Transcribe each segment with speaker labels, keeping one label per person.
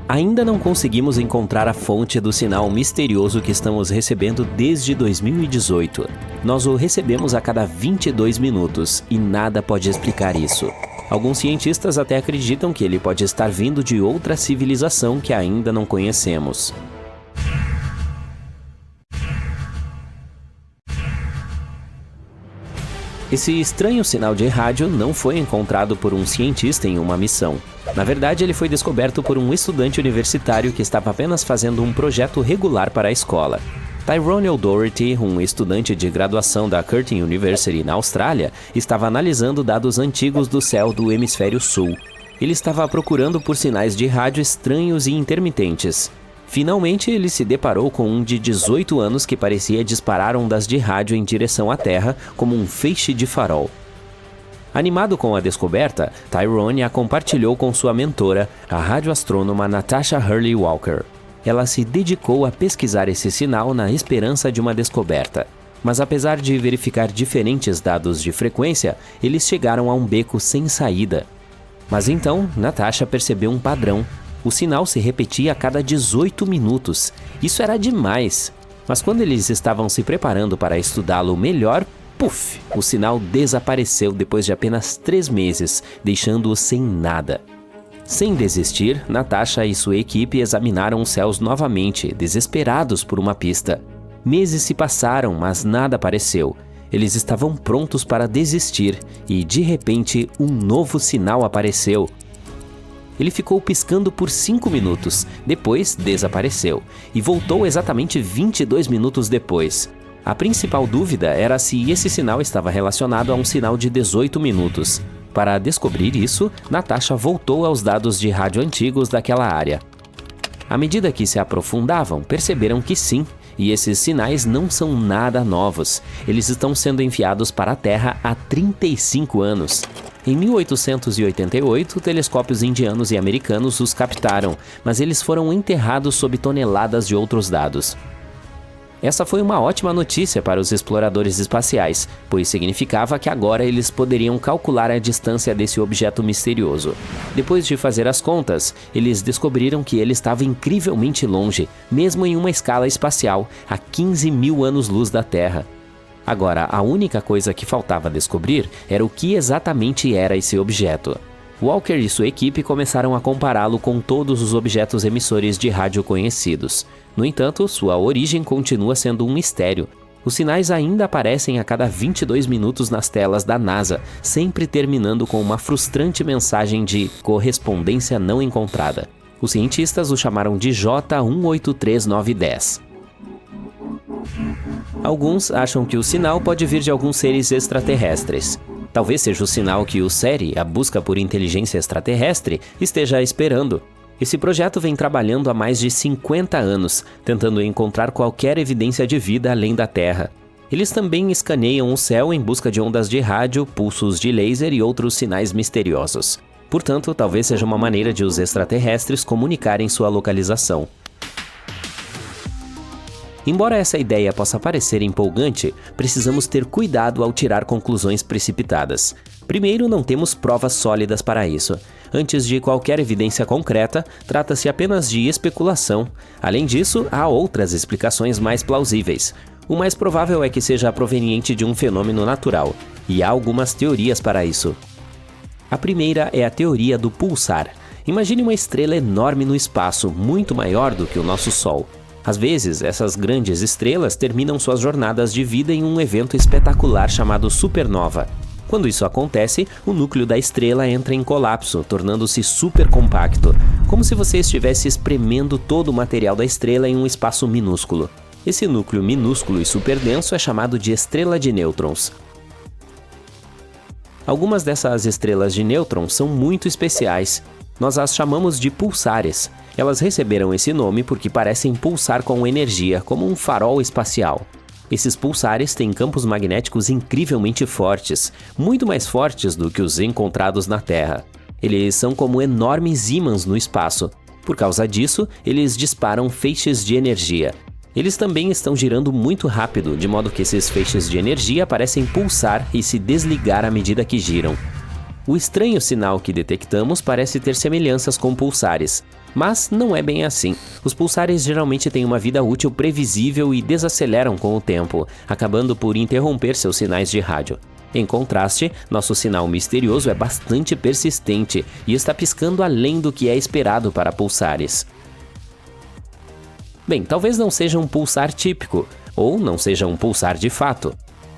Speaker 1: Ainda não conseguimos encontrar a fonte do sinal misterioso que estamos recebendo desde 2018. Nós o recebemos a cada 22 minutos e nada pode explicar isso. Alguns cientistas até acreditam que ele pode estar vindo de outra civilização que ainda não conhecemos. Esse estranho sinal de rádio não foi encontrado por um cientista em uma missão. Na verdade, ele foi descoberto por um estudante universitário que estava apenas fazendo um projeto regular para a escola. Tyrone O'Doherty, um estudante de graduação da Curtin University na Austrália, estava analisando dados antigos do céu do hemisfério sul. Ele estava procurando por sinais de rádio estranhos e intermitentes. Finalmente, ele se deparou com um de 18 anos que parecia disparar ondas de rádio em direção à Terra como um feixe de farol. Animado com a descoberta, Tyrone a compartilhou com sua mentora, a radioastrônoma Natasha Hurley Walker. Ela se dedicou a pesquisar esse sinal na esperança de uma descoberta. Mas apesar de verificar diferentes dados de frequência, eles chegaram a um beco sem saída. Mas então, Natasha percebeu um padrão. O sinal se repetia a cada 18 minutos. Isso era demais. Mas quando eles estavam se preparando para estudá-lo melhor, puf! O sinal desapareceu depois de apenas 3 meses, deixando-o sem nada. Sem desistir, Natasha e sua equipe examinaram os céus novamente, desesperados por uma pista. Meses se passaram, mas nada apareceu. Eles estavam prontos para desistir e, de repente, um novo sinal apareceu. Ele ficou piscando por 5 minutos, depois desapareceu, e voltou exatamente 22 minutos depois. A principal dúvida era se esse sinal estava relacionado a um sinal de 18 minutos. Para descobrir isso, Natasha voltou aos dados de rádio antigos daquela área. À medida que se aprofundavam, perceberam que sim, e esses sinais não são nada novos. Eles estão sendo enviados para a Terra há 35 anos. Em 1888, telescópios indianos e americanos os captaram, mas eles foram enterrados sob toneladas de outros dados. Essa foi uma ótima notícia para os exploradores espaciais, pois significava que agora eles poderiam calcular a distância desse objeto misterioso. Depois de fazer as contas, eles descobriram que ele estava incrivelmente longe, mesmo em uma escala espacial, a 15 mil anos-luz da Terra. Agora, a única coisa que faltava descobrir era o que exatamente era esse objeto. Walker e sua equipe começaram a compará-lo com todos os objetos emissores de rádio conhecidos. No entanto, sua origem continua sendo um mistério. Os sinais ainda aparecem a cada 22 minutos nas telas da NASA, sempre terminando com uma frustrante mensagem de correspondência não encontrada. Os cientistas o chamaram de J183910. Alguns acham que o sinal pode vir de alguns seres extraterrestres. Talvez seja o sinal que o SETI, a busca por inteligência extraterrestre, esteja esperando. Esse projeto vem trabalhando há mais de 50 anos, tentando encontrar qualquer evidência de vida além da Terra. Eles também escaneiam o céu em busca de ondas de rádio, pulsos de laser e outros sinais misteriosos. Portanto, talvez seja uma maneira de os extraterrestres comunicarem sua localização. Embora essa ideia possa parecer empolgante, precisamos ter cuidado ao tirar conclusões precipitadas. Primeiro, não temos provas sólidas para isso. Antes de qualquer evidência concreta, trata-se apenas de especulação. Além disso, há outras explicações mais plausíveis. O mais provável é que seja proveniente de um fenômeno natural, e há algumas teorias para isso. A primeira é a teoria do pulsar. Imagine uma estrela enorme no espaço, muito maior do que o nosso Sol. Às vezes, essas grandes estrelas terminam suas jornadas de vida em um evento espetacular chamado supernova. Quando isso acontece, o núcleo da estrela entra em colapso, tornando-se supercompacto, como se você estivesse espremendo todo o material da estrela em um espaço minúsculo. Esse núcleo minúsculo e superdenso é chamado de estrela de nêutrons. Algumas dessas estrelas de nêutrons são muito especiais. Nós as chamamos de pulsares. Elas receberam esse nome porque parecem pulsar com energia, como um farol espacial. Esses pulsares têm campos magnéticos incrivelmente fortes, muito mais fortes do que os encontrados na Terra. Eles são como enormes ímãs no espaço. Por causa disso, eles disparam feixes de energia. Eles também estão girando muito rápido, de modo que esses feixes de energia parecem pulsar e se desligar à medida que giram. O estranho sinal que detectamos parece ter semelhanças com pulsares, mas não é bem assim. Os pulsares geralmente têm uma vida útil previsível e desaceleram com o tempo, acabando por interromper seus sinais de rádio. Em contraste, nosso sinal misterioso é bastante persistente e está piscando além do que é esperado para pulsares. Bem, talvez não seja um pulsar típico, ou não seja um pulsar de fato.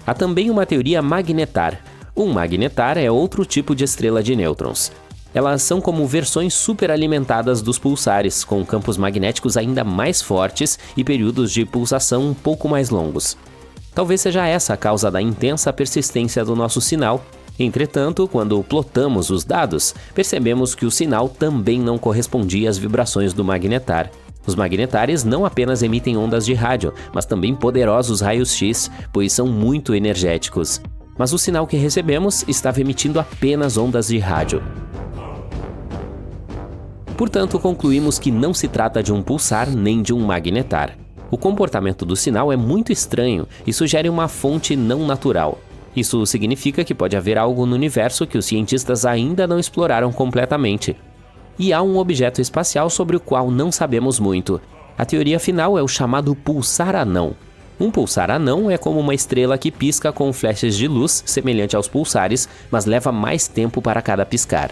Speaker 1: Há também uma teoria magnetar. Um magnetar é outro tipo de estrela de nêutrons. Elas são como versões superalimentadas dos pulsares, com campos magnéticos ainda mais fortes e períodos de pulsação um pouco mais longos. Talvez seja essa a causa da intensa persistência do nosso sinal. Entretanto, quando plotamos os dados, percebemos que o sinal também não correspondia às vibrações do magnetar. Os magnetares não apenas emitem ondas de rádio, mas também poderosos raios-x, pois são muito energéticos. Mas o sinal que recebemos estava emitindo apenas ondas de rádio. Portanto, concluímos que não se trata de um pulsar nem de um magnetar. O comportamento do sinal é muito estranho e sugere uma fonte não natural. Isso significa que pode haver algo no universo que os cientistas ainda não exploraram completamente. E há um objeto espacial sobre o qual não sabemos muito. A teoria final é o chamado pulsar anão. Um pulsar anão é como uma estrela que pisca com flashes de luz semelhante aos pulsares, mas leva mais tempo para cada piscar.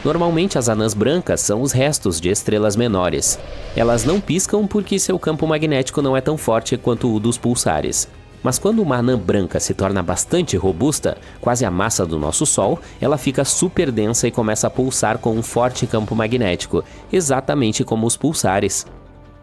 Speaker 1: Normalmente as anãs brancas são os restos de estrelas menores. Elas não piscam porque seu campo magnético não é tão forte quanto o dos pulsares. Mas quando uma anã branca se torna bastante robusta, quase a massa do nosso Sol, ela fica super densa e começa a pulsar com um forte campo magnético, exatamente como os pulsares.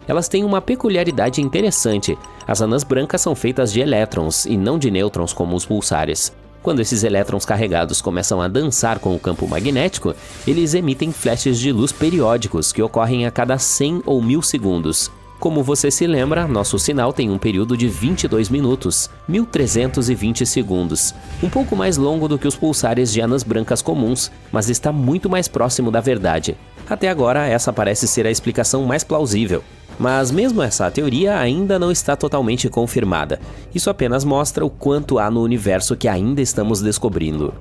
Speaker 1: Elas têm uma peculiaridade interessante. As anãs brancas são feitas de elétrons e não de nêutrons como os pulsares. Quando esses elétrons carregados começam a dançar com o campo magnético, eles emitem flashes de luz periódicos que ocorrem a cada 100 ou 1000 segundos. Como você se lembra, nosso sinal tem um período de 22 minutos, 1320 segundos, um pouco mais longo do que os pulsares de anãs brancas comuns, mas está muito mais próximo da verdade. Até agora, essa parece ser a explicação mais plausível. Mas mesmo essa teoria ainda não está totalmente confirmada. Isso apenas mostra o quanto há no universo que ainda estamos descobrindo.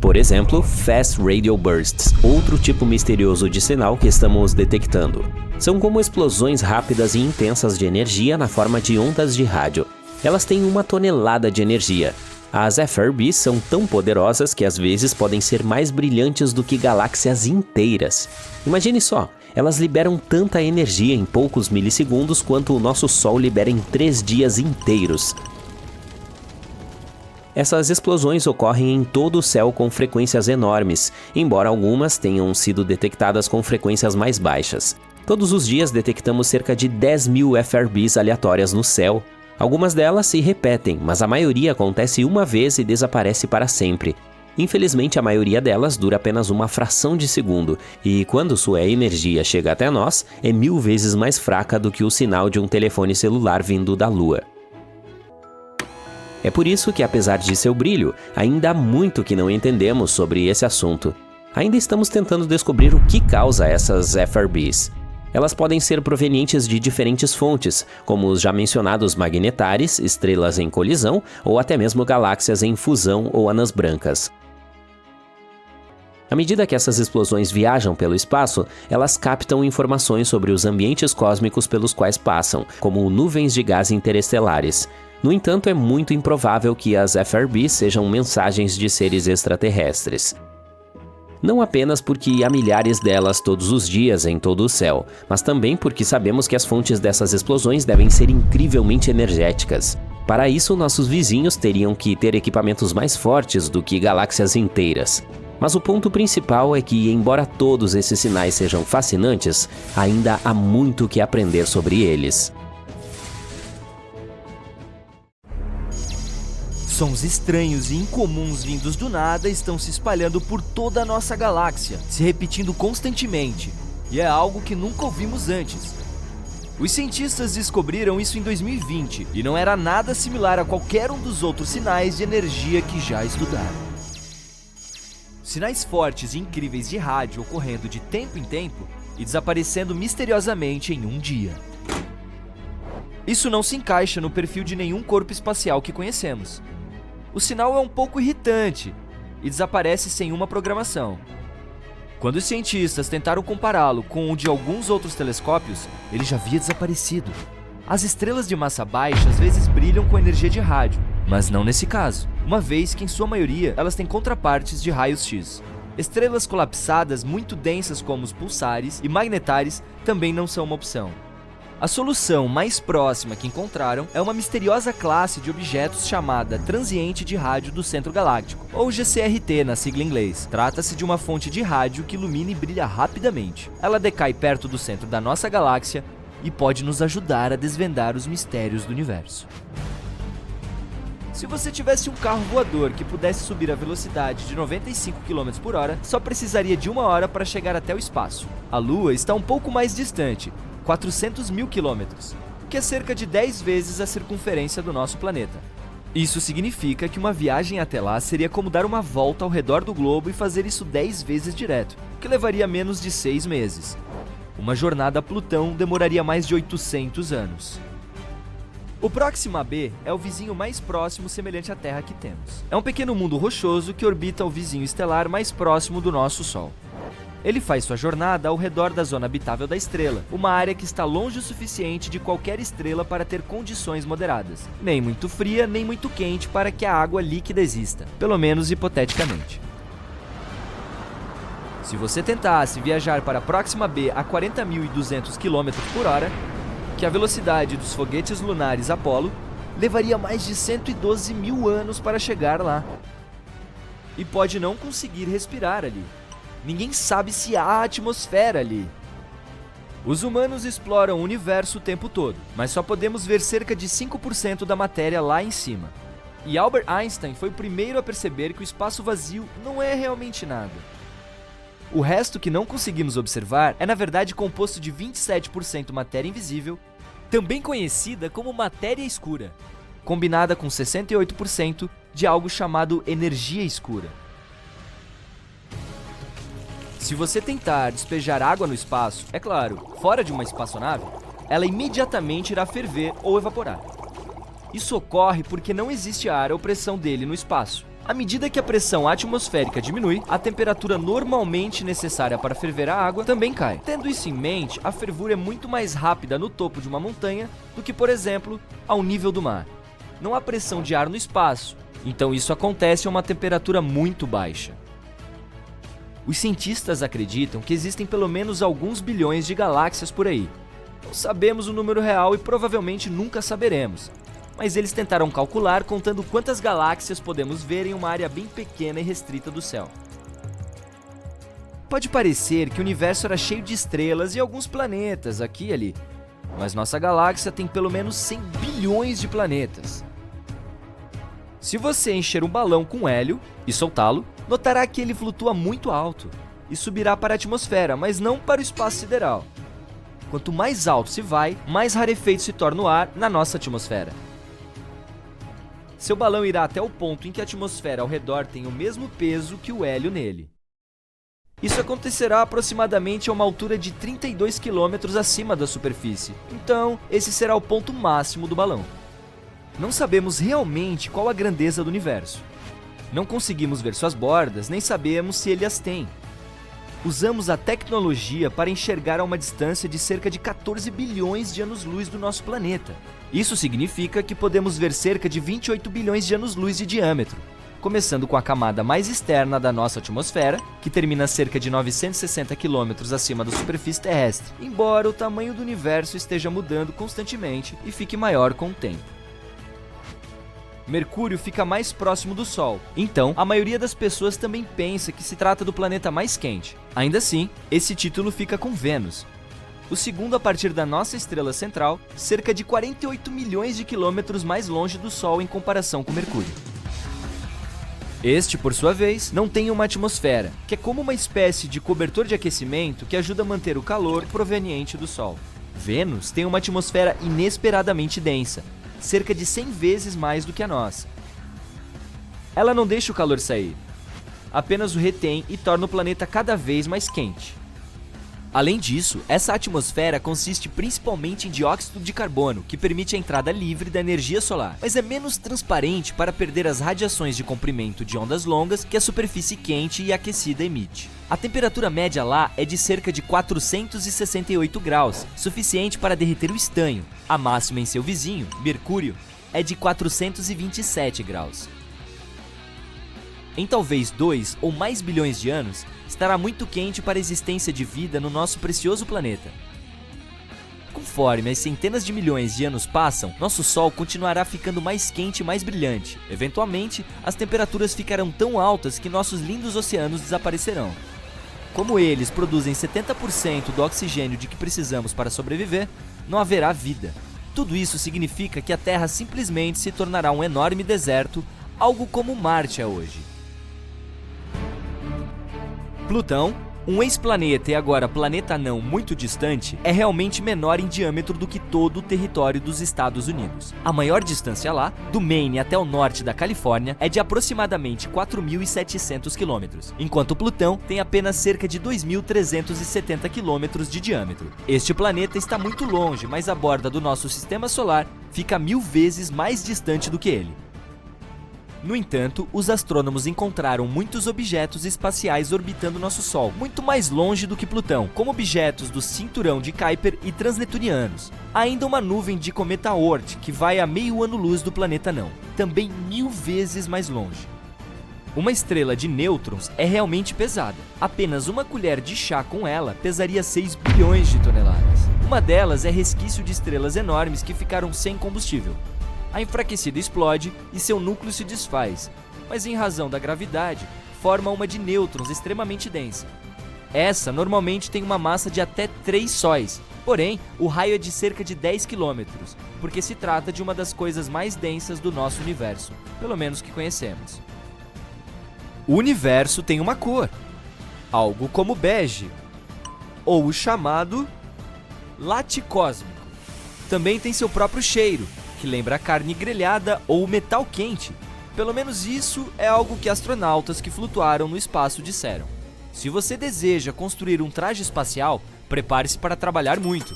Speaker 1: Por exemplo, Fast Radio Bursts, outro tipo misterioso de sinal que estamos detectando. São como explosões rápidas e intensas de energia na forma de ondas de rádio. Elas têm 1 tonelada de energia. As FRBs são tão poderosas que às vezes podem ser mais brilhantes do que galáxias inteiras. Imagine só, elas liberam tanta energia em poucos milissegundos quanto o nosso Sol libera em 3 dias inteiros. Essas explosões ocorrem em todo o céu com frequências enormes, embora algumas tenham sido detectadas com frequências mais baixas. Todos os dias detectamos cerca de 10.000 FRBs aleatórias no céu. Algumas delas se repetem, mas a maioria acontece uma vez e desaparece para sempre. Infelizmente, a maioria delas dura apenas uma fração de segundo, e quando sua energia chega até nós, é 1000 vezes mais fraca do que o sinal de um telefone celular vindo da Lua. É por isso que, apesar de seu brilho, ainda há muito que não entendemos sobre esse assunto. Ainda estamos tentando descobrir o que causa essas FRBs. Elas podem ser provenientes de diferentes fontes, como os já mencionados magnetares, estrelas em colisão ou até mesmo galáxias em fusão ou anãs brancas. À medida que essas explosões viajam pelo espaço, elas captam informações sobre os ambientes cósmicos pelos quais passam, como nuvens de gás interestelares. No entanto, é muito improvável que as FRBs sejam mensagens de seres extraterrestres. Não apenas porque há milhares delas todos os dias em todo o céu, mas também porque sabemos que as fontes dessas explosões devem ser incrivelmente energéticas. Para isso, nossos vizinhos teriam que ter equipamentos mais fortes do que galáxias inteiras. Mas o ponto principal é que, embora todos esses sinais sejam fascinantes, ainda há muito que aprender sobre eles.
Speaker 2: Sons estranhos e incomuns vindos do nada estão se espalhando por toda a nossa galáxia, se repetindo constantemente, e é algo que nunca ouvimos antes. Os cientistas descobriram isso em 2020 e não era nada similar a qualquer um dos outros sinais de energia que já estudaram. Sinais fortes e incríveis de rádio ocorrendo de tempo em tempo e desaparecendo misteriosamente em um dia. Isso não se encaixa no perfil de nenhum corpo espacial que conhecemos. O sinal é um pouco irritante e desaparece sem uma programação. Quando os cientistas tentaram compará-lo com o de alguns outros telescópios, ele já havia desaparecido. As estrelas de massa baixa às vezes brilham com energia de rádio, mas não nesse caso, uma vez que em sua maioria elas têm contrapartes de raios X. Estrelas colapsadas muito densas como os pulsares e magnetares também não são uma opção. A solução mais próxima que encontraram é uma misteriosa classe de objetos chamada transiente de rádio do centro galáctico, ou GCRT na sigla em inglês. Trata-se de uma fonte de rádio que ilumina e brilha rapidamente. Ela decai perto do centro da nossa galáxia e pode nos ajudar a desvendar os mistérios do universo. Se você tivesse um carro voador que pudesse subir a velocidade de 95 km por hora, só precisaria de 1 hora para chegar até o espaço. A Lua está um pouco mais distante, 400 mil quilômetros, que é cerca de 10 vezes a circunferência do nosso planeta. Isso significa que uma viagem até lá seria como dar uma volta ao redor do globo e fazer isso 10 vezes direto, que levaria menos de 6 meses. Uma jornada a Plutão demoraria mais de 800 anos. O Próxima b é o vizinho mais próximo semelhante à Terra que temos. É um pequeno mundo rochoso que orbita o vizinho estelar mais próximo do nosso Sol. Ele faz sua jornada ao redor da zona habitável da estrela, uma área que está longe o suficiente de qualquer estrela para ter condições moderadas, nem muito fria nem muito quente para que a água líquida exista, pelo menos hipoteticamente. Se você tentasse viajar para Próxima b a 40.200 km por hora, que é a velocidade dos foguetes lunares Apollo, levaria mais de 112 mil anos para chegar lá. E pode não conseguir respirar ali. Ninguém sabe se há atmosfera ali. Os humanos exploram o universo o tempo todo, mas só podemos ver cerca de 5% da matéria lá em cima. E Albert Einstein foi o primeiro a perceber que o espaço vazio não é realmente nada. O resto que não conseguimos observar é na verdade composto de 27% matéria invisível, também conhecida como matéria escura, combinada com 68% de algo chamado energia escura. Se você tentar despejar água no espaço, é claro, fora de uma espaçonave, ela imediatamente irá ferver ou evaporar. Isso ocorre porque não existe ar ou pressão dele no espaço. À medida que a pressão atmosférica diminui, a temperatura normalmente necessária para ferver a água também cai. Tendo isso em mente, a fervura é muito mais rápida no topo de uma montanha do que, por exemplo, ao nível do mar. Não há pressão de ar no espaço, então isso acontece a uma temperatura muito baixa. Os cientistas acreditam que existem pelo menos alguns bilhões de galáxias por aí. Não sabemos o número real e provavelmente nunca saberemos. Mas eles tentaram calcular contando quantas galáxias podemos ver em uma área bem pequena e restrita do céu. Pode parecer que o universo era cheio de estrelas e alguns planetas aqui e ali, mas nossa galáxia tem pelo menos 100 bilhões de planetas. Se você encher um balão com hélio e soltá-lo, notará que ele flutua muito alto e subirá para a atmosfera, mas não para o espaço sideral. Quanto mais alto se vai, mais rarefeito se torna o ar na nossa atmosfera. Seu balão irá até o ponto em que a atmosfera ao redor tem o mesmo peso que o hélio nele. Isso acontecerá aproximadamente a uma altura de 32 km acima da superfície, então esse será o ponto máximo do balão. Não sabemos realmente qual a grandeza do universo. Não conseguimos ver suas bordas, nem sabemos se ele as tem. Usamos a tecnologia para enxergar a uma distância de cerca de 14 bilhões de anos-luz do nosso planeta. Isso significa que podemos ver cerca de 28 bilhões de anos-luz de diâmetro, começando com a camada mais externa da nossa atmosfera, que termina a cerca de 960 km acima da superfície terrestre, embora o tamanho do universo esteja mudando constantemente e fique maior com o tempo. Mercúrio fica mais próximo do Sol, então a maioria das pessoas também pensa que se trata do planeta mais quente. Ainda assim, esse título fica com Vênus, o segundo a partir da nossa estrela central, cerca de 48 milhões de quilômetros mais longe do Sol em comparação com Mercúrio. Este, por sua vez, não tem uma atmosfera, que é como uma espécie de cobertor de aquecimento que ajuda a manter o calor proveniente do Sol. Vênus tem uma atmosfera inesperadamente densa, cerca de 100 vezes mais do que a nossa. Ela não deixa o calor sair, apenas o retém e torna o planeta cada vez mais quente. Além disso, essa atmosfera consiste principalmente em dióxido de carbono, que permite a entrada livre da energia solar, mas é menos transparente para perder as radiações de comprimento de ondas longas que a superfície quente e aquecida emite. A temperatura média lá é de cerca de 468 graus, suficiente para derreter o estanho. A máxima em seu vizinho, Mercúrio, é de 427 graus. Em talvez 2 ou mais bilhões de anos, estará muito quente para a existência de vida no nosso precioso planeta. Conforme as centenas de milhões de anos passam, nosso Sol continuará ficando mais quente e mais brilhante. Eventualmente, as temperaturas ficarão tão altas que nossos lindos oceanos desaparecerão. Como eles produzem 70% do oxigênio de que precisamos para sobreviver, não haverá vida. Tudo isso significa que a Terra simplesmente se tornará um enorme deserto, algo como Marte é hoje. Plutão, um ex-planeta e agora planeta anão muito distante, é realmente menor em diâmetro do que todo o território dos Estados Unidos. A maior distância lá, do Maine até o norte da Califórnia, é de aproximadamente 4.700 km, enquanto Plutão tem apenas cerca de 2.370 km de diâmetro. Este planeta está muito longe, mas a borda do nosso sistema solar fica 1000 vezes mais distante do que ele. No entanto, os astrônomos encontraram muitos objetos espaciais orbitando nosso Sol, muito mais longe do que Plutão, como objetos do cinturão de Kuiper e transneptunianos. Há ainda uma nuvem de cometa Oort, que vai a meio ano-luz do planeta anão, também 1000 vezes mais longe. Uma estrela de nêutrons é realmente pesada. Apenas uma colher de chá com ela pesaria 6 bilhões de toneladas. Uma delas é resquício de estrelas enormes que ficaram sem combustível. A enfraquecida explode e seu núcleo se desfaz, mas em razão da gravidade, forma uma de nêutrons extremamente densa. Essa normalmente tem uma massa de até 3 sóis, porém o raio é de cerca de 10 km, porque se trata de uma das coisas mais densas do nosso universo, pelo menos que conhecemos. O universo tem uma cor, algo como bege, ou o chamado laticósmico. Também tem seu próprio cheiro, que lembra a carne grelhada ou o metal quente. Pelo menos isso é algo que astronautas que flutuaram no espaço disseram. Se você deseja construir um traje espacial, prepare-se para trabalhar muito.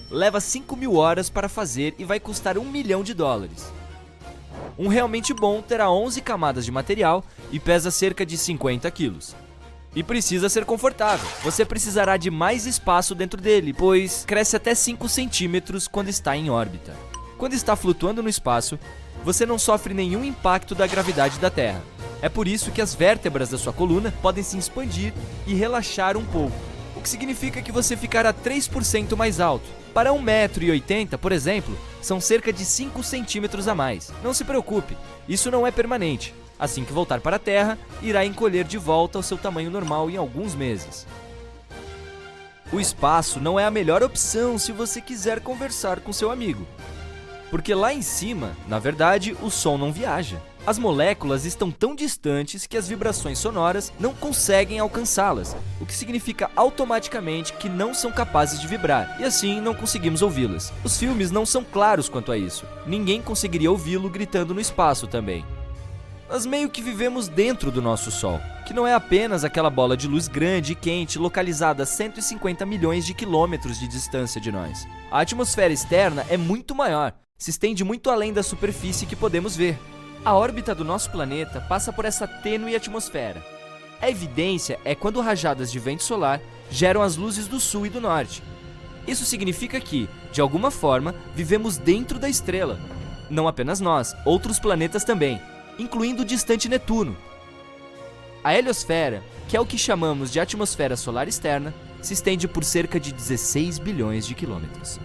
Speaker 2: Leva 5.000 horas para fazer e vai custar $1 milhão. Um realmente bom terá 11 camadas de material e pesa cerca de 50 quilos. E precisa ser confortável. Você precisará de mais espaço dentro dele, pois cresce até 5 centímetros quando está em órbita. Quando está flutuando no espaço, você não sofre nenhum impacto da gravidade da Terra. É por isso que as vértebras da sua coluna podem se expandir e relaxar um pouco, o que significa que você ficará 3% mais alto. Para 1,80 m, por exemplo, são cerca de 5 centímetros a mais. Não se preocupe, isso não é permanente. Assim que voltar para a Terra, irá encolher de volta ao seu tamanho normal em alguns meses. O espaço não é a melhor opção se você quiser conversar com seu amigo. Porque lá em cima, na verdade, o som não viaja. As moléculas estão tão distantes que as vibrações sonoras não conseguem alcançá-las, o que significa automaticamente que não são capazes de vibrar, e assim não conseguimos ouvi-las. Os filmes não são claros quanto a isso. Ninguém conseguiria ouvi-lo gritando no espaço também. Nós meio que vivemos dentro do nosso Sol, que não é apenas aquela bola de luz grande e quente localizada a 150 milhões de quilômetros de distância de nós. A atmosfera externa é muito maior, se estende muito além da superfície que podemos ver. A órbita do nosso planeta passa por essa tênue atmosfera. A evidência é quando rajadas de vento solar geram as luzes do sul e do norte. Isso significa que, de alguma forma, vivemos dentro da estrela. Não apenas nós, outros planetas também, incluindo o distante Netuno. A heliosfera, que é o que chamamos de atmosfera solar externa, se estende por cerca de 16 bilhões de quilômetros.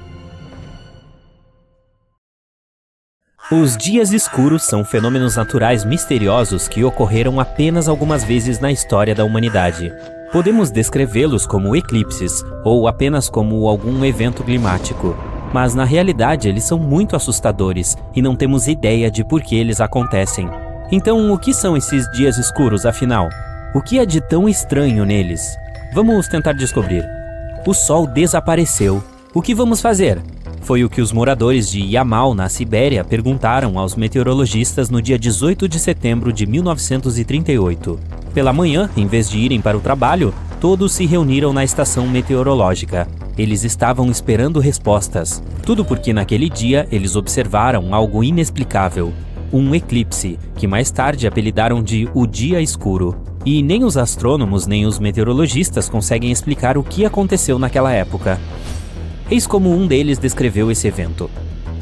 Speaker 1: Os dias escuros são fenômenos naturais misteriosos que ocorreram apenas algumas vezes na história da humanidade. Podemos descrevê-los como eclipses ou apenas como algum evento climático, mas na realidade eles são muito assustadores e não temos ideia de por que eles acontecem. Então, o que são esses dias escuros, afinal? O que é de tão estranho neles? Vamos tentar descobrir. O Sol desapareceu. O que vamos fazer? Foi o que os moradores de Yamal, na Sibéria, perguntaram aos meteorologistas no dia 18 de setembro de 1938. Pela manhã, em vez de irem para o trabalho, Todos se reuniram na estação meteorológica. Eles estavam esperando respostas. Tudo porque naquele dia eles observaram algo inexplicável. Um eclipse, que mais tarde apelidaram de o Dia Escuro. E nem os astrônomos nem os meteorologistas conseguem explicar o que aconteceu naquela época. Eis como um deles descreveu esse evento.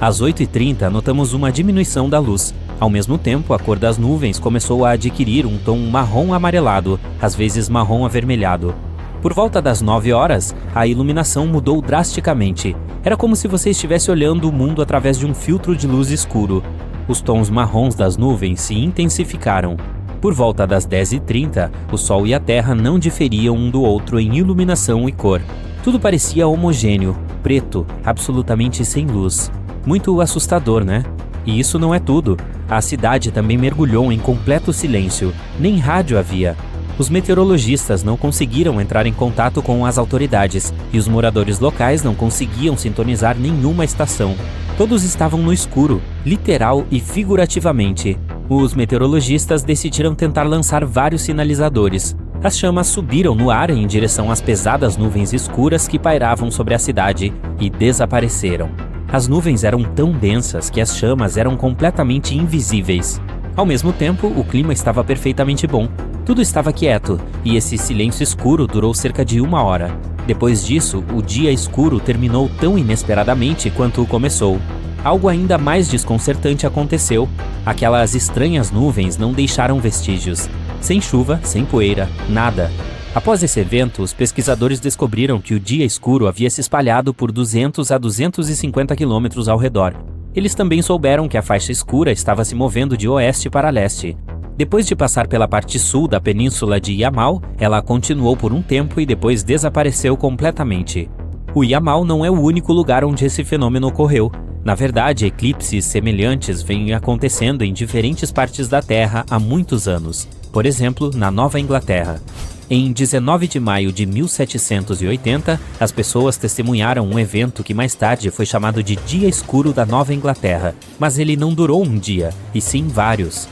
Speaker 1: Às 8h30, notamos uma diminuição da luz. Ao mesmo tempo, a cor das nuvens começou a adquirir um tom marrom amarelado, às vezes marrom avermelhado. Por volta das 9 horas, a iluminação mudou drasticamente. Era como se você estivesse olhando o mundo através de um filtro de luz escuro. Os tons marrons das nuvens se intensificaram. Por volta das 10h30, o Sol e a Terra não diferiam um do outro em iluminação e cor. Tudo parecia homogêneo, preto, absolutamente sem luz. Muito assustador, né? E isso não é tudo. A cidade também mergulhou em completo silêncio. Nem rádio havia. Os meteorologistas não conseguiram entrar em contato com as autoridades e os moradores locais não conseguiam sintonizar nenhuma estação. Todos estavam no escuro, literal e figurativamente. Os meteorologistas decidiram tentar lançar vários sinalizadores. As chamas subiram no ar em direção às pesadas nuvens escuras que pairavam sobre a cidade e desapareceram. As nuvens eram tão densas que as chamas eram completamente invisíveis. Ao mesmo tempo, o clima estava perfeitamente bom. Tudo estava quieto, e esse silêncio escuro durou cerca de 1 hora. Depois disso, o dia escuro terminou tão inesperadamente quanto começou. Algo ainda mais desconcertante aconteceu. Aquelas estranhas nuvens não deixaram vestígios. Sem chuva, sem poeira, nada. Após esse evento, os pesquisadores descobriram que o dia escuro havia se espalhado por 200 a 250 quilômetros ao redor. Eles também souberam que a faixa escura estava se movendo de oeste para leste. Depois de passar pela parte sul da península de Yamal, ela continuou por um tempo e depois desapareceu completamente. O Yamal não é o único lugar onde esse fenômeno ocorreu. Na verdade, eclipses semelhantes vêm acontecendo em diferentes partes da Terra há muitos anos. Por exemplo, na Nova Inglaterra. Em 19 de maio de 1780, as pessoas testemunharam um evento que mais tarde foi chamado de Dia Escuro da Nova Inglaterra, mas ele não durou um dia, e sim vários.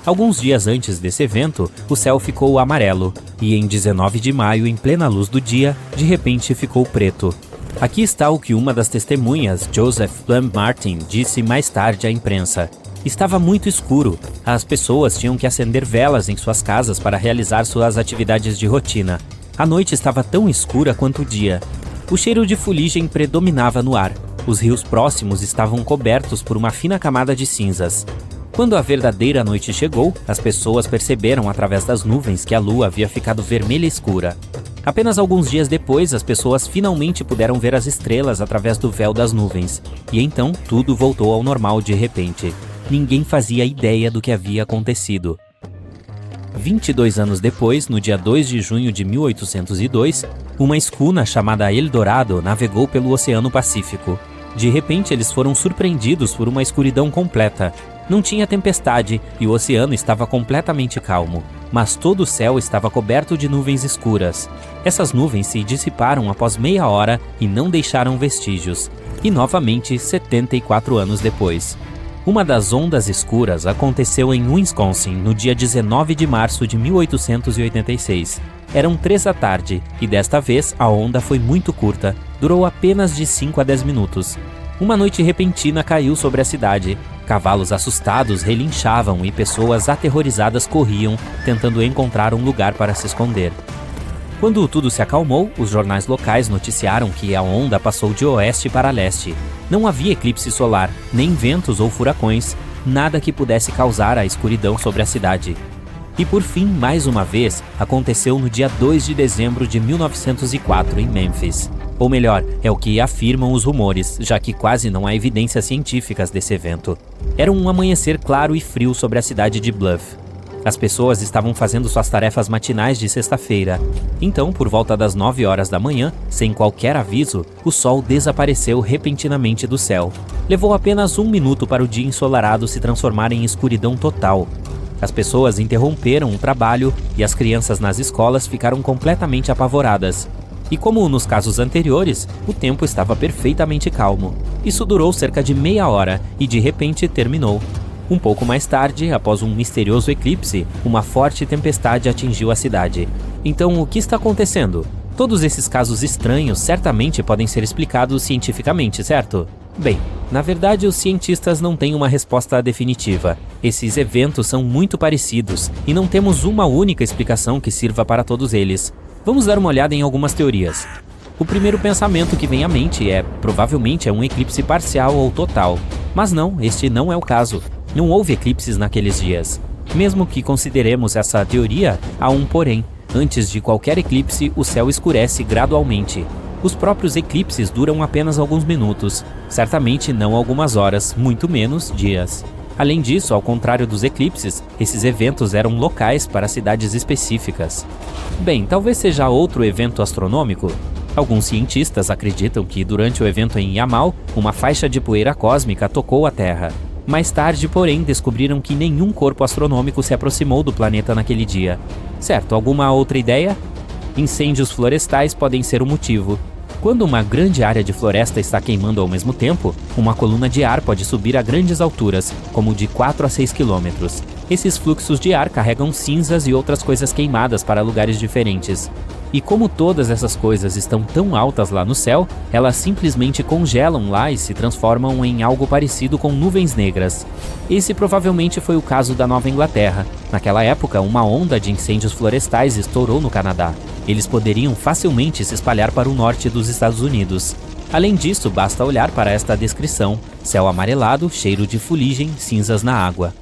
Speaker 1: Alguns dias antes desse evento, o céu ficou amarelo, e em 19 de maio, em plena luz do dia, de repente ficou preto. Aqui está o que uma das testemunhas, Joseph Plum Martin, disse mais tarde à imprensa. Estava muito escuro. As pessoas tinham que acender velas em suas casas para realizar suas atividades de rotina. A noite estava tão escura quanto o dia. O cheiro de fuligem predominava no ar. Os rios próximos estavam cobertos por uma fina camada de cinzas. Quando a verdadeira noite chegou, as pessoas perceberam através das nuvens que a lua havia ficado vermelha escura. Apenas alguns dias depois, as pessoas finalmente puderam ver as estrelas através do véu das nuvens. E então, tudo voltou ao normal de repente. Ninguém fazia ideia do que havia acontecido. 22 anos depois, no dia 2 de junho de 1802, uma escuna chamada Eldorado navegou pelo Oceano Pacífico. De repente, eles foram surpreendidos por uma escuridão completa. Não tinha tempestade e o oceano estava completamente calmo, mas todo o céu estava coberto de nuvens escuras. Essas nuvens se dissiparam após meia hora e não deixaram vestígios. E novamente, 74 anos depois. Uma das ondas escuras aconteceu em Wisconsin no dia 19 de março de 1886. Eram 3 da tarde e desta vez a onda foi muito curta, durou apenas de 5 a 10 minutos. Uma noite repentina caiu sobre a cidade. Cavalos assustados relinchavam e pessoas aterrorizadas corriam, tentando encontrar um lugar para se esconder. Quando tudo se acalmou, os jornais locais noticiaram que a onda passou de oeste para leste. Não havia eclipse solar, nem ventos ou furacões, nada que pudesse causar a escuridão sobre a cidade. E por fim, mais uma vez, aconteceu no dia 2 de dezembro de 1904 em Memphis. Ou melhor, é o que afirmam os rumores, já que quase não há evidências científicas desse evento. Era um amanhecer claro e frio sobre a cidade de Bluff. As pessoas estavam fazendo suas tarefas matinais de sexta-feira. Então, por volta das 9 horas da manhã, sem qualquer aviso, o sol desapareceu repentinamente do céu. Levou apenas 1 minuto para o dia ensolarado se transformar em escuridão total. As pessoas interromperam o trabalho e as crianças nas escolas ficaram completamente apavoradas. E como nos casos anteriores, o tempo estava perfeitamente calmo. Isso durou cerca de meia hora e de repente terminou. Um pouco mais tarde, após um misterioso eclipse, uma forte tempestade atingiu a cidade. Então, o que está acontecendo? Todos esses casos estranhos certamente podem ser explicados cientificamente, certo? Bem, na verdade os cientistas não têm uma resposta definitiva. Esses eventos são muito parecidos e não temos uma única explicação que sirva para todos eles. Vamos dar uma olhada em algumas teorias. O primeiro pensamento que vem à mente provavelmente é um eclipse parcial ou total. Mas não, este não é o caso. Não houve eclipses naqueles dias. Mesmo que consideremos essa teoria, há um porém. Antes de qualquer eclipse, o céu escurece gradualmente. Os próprios eclipses duram apenas alguns minutos, certamente não algumas horas, muito menos dias. Além disso, ao contrário dos eclipses, esses eventos eram locais para cidades específicas. Bem, talvez seja outro evento astronômico. Alguns cientistas acreditam que durante o evento em Yamal, uma faixa de poeira cósmica tocou a Terra. Mais tarde, porém, descobriram que nenhum corpo astronômico se aproximou do planeta naquele dia. Certo, alguma outra ideia? Incêndios florestais podem ser o motivo. Quando uma grande área de floresta está queimando ao mesmo tempo, uma coluna de ar pode subir a grandes alturas, como de 4 a 6 quilômetros. Esses fluxos de ar carregam cinzas e outras coisas queimadas para lugares diferentes. E como todas essas coisas estão tão altas lá no céu, elas simplesmente congelam lá e se transformam em algo parecido com nuvens negras. Esse provavelmente foi o caso da Nova Inglaterra. Naquela época, uma onda de incêndios florestais estourou no Canadá. Eles poderiam facilmente se espalhar para o norte dos Estados Unidos. Além disso, basta olhar para esta descrição: céu amarelado, cheiro de fuligem, cinzas na água.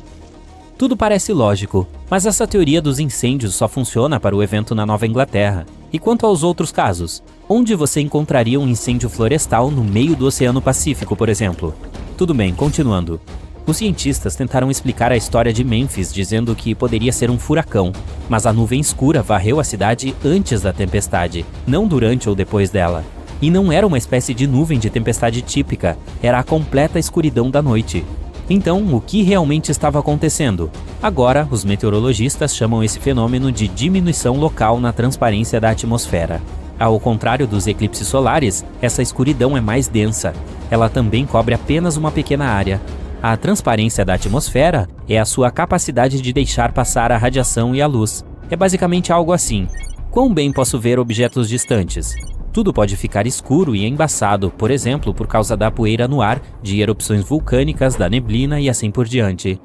Speaker 1: Tudo parece lógico, mas essa teoria dos incêndios só funciona para o evento na Nova Inglaterra. E quanto aos outros casos? Onde você encontraria um incêndio florestal no meio do Oceano Pacífico, por exemplo? Tudo bem, continuando. Os cientistas tentaram explicar a história de Mênfis, dizendo que poderia ser um furacão, mas a nuvem escura varreu a cidade antes da tempestade, não durante ou depois dela. E não era uma espécie de nuvem de tempestade típica, era a completa escuridão da noite. Então, o que realmente estava acontecendo? Agora, os meteorologistas chamam esse fenômeno de diminuição local na transparência da atmosfera. Ao contrário dos eclipses solares, essa escuridão é mais densa. Ela também cobre apenas uma pequena área. A transparência da atmosfera é a sua capacidade de deixar passar a radiação e a luz. É basicamente algo assim: quão bem posso ver objetos distantes? Tudo pode ficar escuro e embaçado, por exemplo, por causa da poeira no ar, de erupções vulcânicas, da neblina e assim por diante.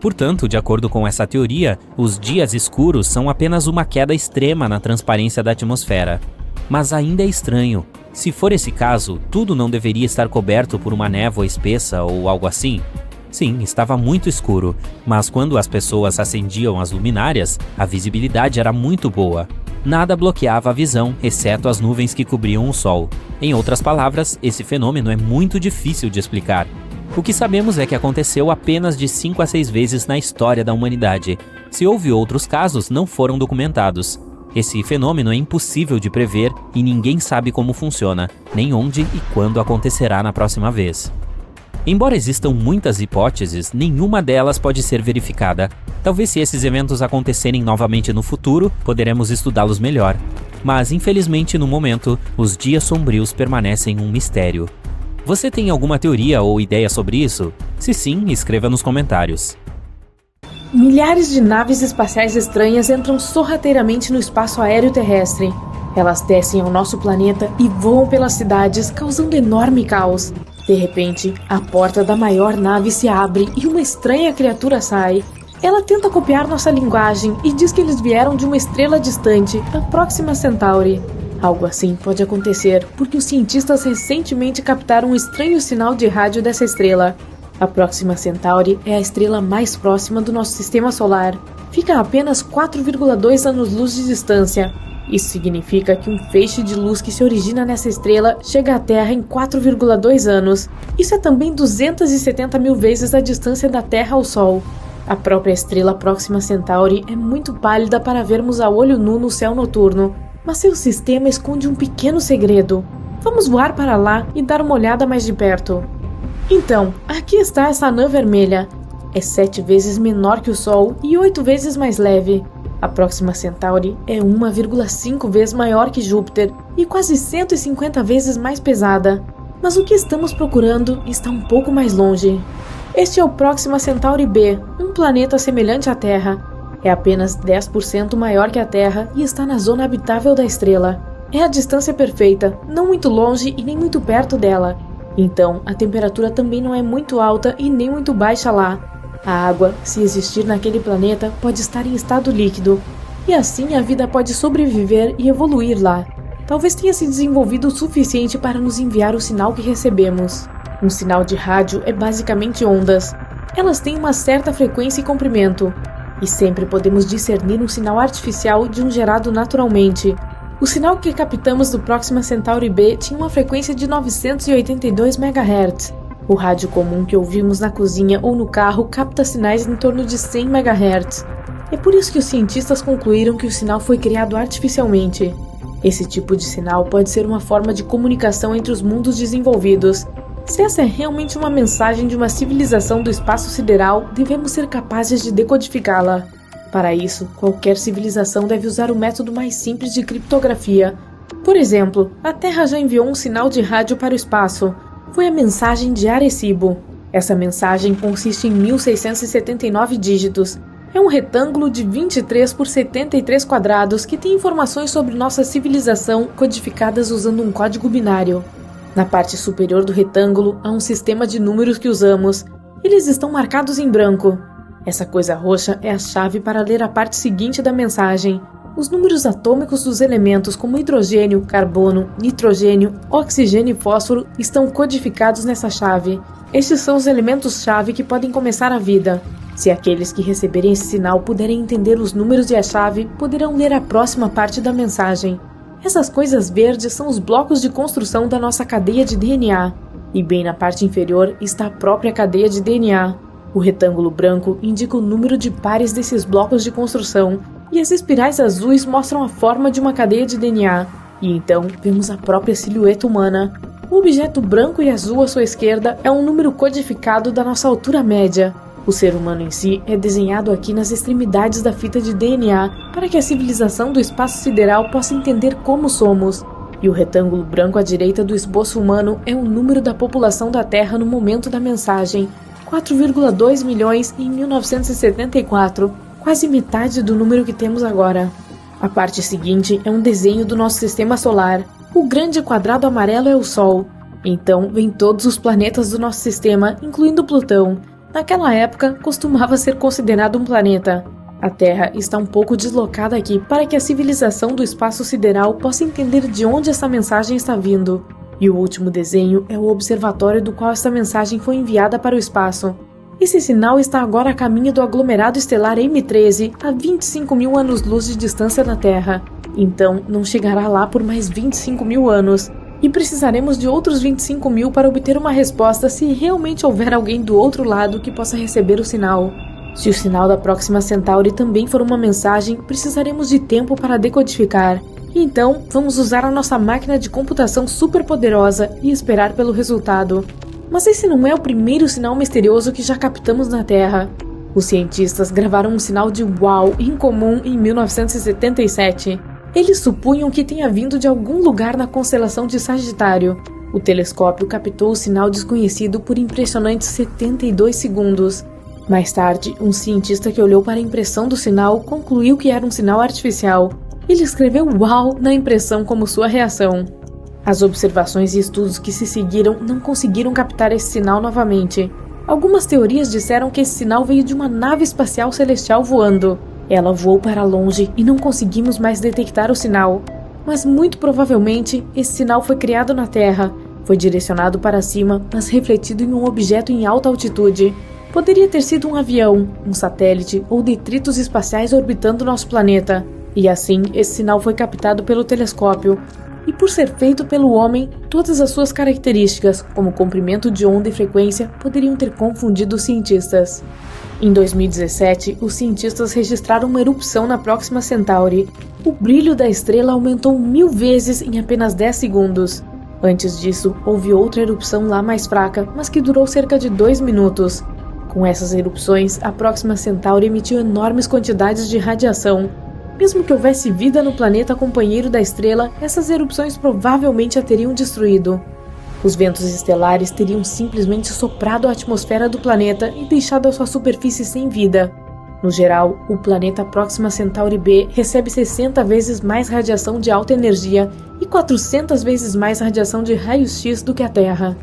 Speaker 1: Portanto, de acordo com essa teoria, os dias escuros são apenas uma queda extrema na transparência da atmosfera. Mas ainda é estranho. Se for esse caso, tudo não deveria estar coberto por uma névoa espessa ou algo assim? Sim, estava muito escuro, mas quando as pessoas acendiam as luminárias, a visibilidade era muito boa. Nada bloqueava a visão, exceto as nuvens que cobriam o sol. Em outras palavras, esse fenômeno é muito difícil de explicar. O que sabemos é que aconteceu apenas de 5 a 6 vezes na história da humanidade. Se houve outros casos, não foram documentados. Esse fenômeno é impossível de prever e ninguém sabe como funciona, nem onde e quando acontecerá na próxima vez. Embora existam muitas hipóteses, nenhuma delas pode ser verificada. Talvez se esses eventos acontecerem novamente no futuro, poderemos estudá-los melhor. Mas, infelizmente, no momento, os dias sombrios permanecem um mistério. Você tem alguma teoria ou ideia sobre isso? Se sim, escreva nos comentários.
Speaker 3: Milhares de naves espaciais estranhas entram sorrateiramente no espaço aéreo terrestre. Elas descem ao nosso planeta e voam pelas cidades, causando enorme caos. De repente, a porta da maior nave se abre e uma estranha criatura sai. Ela tenta copiar nossa linguagem e diz que eles vieram de uma estrela distante, a Próxima Centauri. Algo assim pode acontecer porque os cientistas recentemente captaram um estranho sinal de rádio dessa estrela. A Próxima Centauri é a estrela mais próxima do nosso sistema solar. Fica a apenas 4,2 anos-luz de distância. Isso significa que um feixe de luz que se origina nessa estrela chega à Terra em 4,2 anos. Isso é também 270 mil vezes a distância da Terra ao Sol. A própria estrela Próxima Centauri é muito pálida para vermos a olho nu no céu noturno, mas seu sistema esconde um pequeno segredo. Vamos voar para lá e dar uma olhada mais de perto. Então, aqui está essa anã vermelha. É 7 vezes menor que o Sol e 8 vezes mais leve. A Próxima Centauri é 1,5 vezes maior que Júpiter e quase 150 vezes mais pesada. Mas o que estamos procurando está um pouco mais longe. Este é o Próxima Centauri b, um planeta semelhante à Terra. É apenas 10% maior que a Terra e está na zona habitável da estrela. É a distância perfeita, não muito longe e nem muito perto dela. Então, a temperatura também não é muito alta e nem muito baixa lá. A água, se existir naquele planeta, pode estar em estado líquido. E assim a vida pode sobreviver e evoluir lá. Talvez tenha se desenvolvido o suficiente para nos enviar o sinal que recebemos. Um sinal de rádio é basicamente ondas. Elas têm uma certa frequência e comprimento. E sempre podemos discernir um sinal artificial de um gerado naturalmente. O sinal que captamos do Próxima Centauri b tinha uma frequência de 982 MHz. O rádio comum que ouvimos na cozinha ou no carro capta sinais em torno de 100 MHz. É por isso que os cientistas concluíram que o sinal foi criado artificialmente. Esse tipo de sinal pode ser uma forma de comunicação entre os mundos desenvolvidos. Se essa é realmente uma mensagem de uma civilização do espaço sideral, devemos ser capazes de decodificá-la. Para isso, qualquer civilização deve usar o método mais simples de criptografia. Por exemplo, a Terra já enviou um sinal de rádio para o espaço. Foi a mensagem de Arecibo. Essa mensagem consiste em 1679 dígitos. É um retângulo de 23 por 73 quadrados que tem informações sobre nossa civilização codificadas usando um código binário. Na parte superior do retângulo há um sistema de números que usamos. Eles estão marcados em branco. Essa coisa roxa é a chave para ler a parte seguinte da mensagem. Os números atômicos dos elementos como hidrogênio, carbono, nitrogênio, oxigênio e fósforo estão codificados nessa chave. Estes são os elementos-chave que podem começar a vida. Se aqueles que receberem esse sinal puderem entender os números e a chave, poderão ler a próxima parte da mensagem. Essas coisas verdes são os blocos de construção da nossa cadeia de DNA. E bem na parte inferior está a própria cadeia de DNA. O retângulo branco indica o número de pares desses blocos de construção, e as espirais azuis mostram a forma de uma cadeia de DNA. E então vemos a própria silhueta humana. O objeto branco e azul à sua esquerda é um número codificado da nossa altura média. O ser humano em si é desenhado aqui nas extremidades da fita de DNA para que a civilização do espaço sideral possa entender como somos. E o retângulo branco à direita do esboço humano é o número da população da Terra no momento da mensagem, 4,2 milhões em 1974, quase metade do número que temos agora. A parte seguinte é um desenho do nosso sistema solar. O grande quadrado amarelo é o Sol. Então vem todos os planetas do nosso sistema, incluindo Plutão. Naquela época, costumava ser considerado um planeta. A Terra está um pouco deslocada aqui para que a civilização do espaço sideral possa entender de onde essa mensagem está vindo. E o último desenho é o observatório do qual esta mensagem foi enviada para o espaço. Esse sinal está agora a caminho do aglomerado estelar M13, a 25 mil anos-luz de distância da Terra. Então, não chegará lá por mais 25 mil anos. E precisaremos de outros 25 mil para obter uma resposta se realmente houver alguém do outro lado que possa receber o sinal. Se o sinal da Próxima Centauri também for uma mensagem, precisaremos de tempo para decodificar. Então, vamos usar a nossa máquina de computação superpoderosa e esperar pelo resultado. Mas esse não é o primeiro sinal misterioso que já captamos na Terra. Os cientistas gravaram um sinal de uau incomum em 1977. Eles supunham que tenha vindo de algum lugar na constelação de Sagitário. O telescópio captou o sinal desconhecido por impressionantes 72 segundos. Mais tarde, um cientista que olhou para a impressão do sinal concluiu que era um sinal artificial. Ele escreveu uau na impressão como sua reação. As observações e estudos que se seguiram não conseguiram captar esse sinal novamente. Algumas teorias disseram que esse sinal veio de uma nave espacial celestial voando. Ela voou para longe e não conseguimos mais detectar o sinal. Mas muito provavelmente esse sinal foi criado na Terra. Foi direcionado para cima, mas refletido em um objeto em alta altitude. Poderia ter sido um avião, um satélite ou detritos espaciais orbitando nosso planeta. E assim, esse sinal foi captado pelo telescópio. E por ser feito pelo homem, todas as suas características, como comprimento de onda e frequência, poderiam ter confundido os cientistas. Em 2017, os cientistas registraram uma erupção na Próxima Centauri. O brilho da estrela aumentou 1000 vezes em apenas 10 segundos. Antes disso, houve outra erupção lá mais fraca, mas que durou cerca de 2 minutos. Com essas erupções, a Próxima Centauri emitiu enormes quantidades de radiação. Mesmo que houvesse vida no planeta companheiro da estrela, essas erupções provavelmente a teriam destruído. Os ventos estelares teriam simplesmente soprado a atmosfera do planeta e deixado a sua superfície sem vida. No geral, o planeta Próxima Centauri B recebe 60 vezes mais radiação de alta energia e 400 vezes mais radiação de raios-x do que a Terra.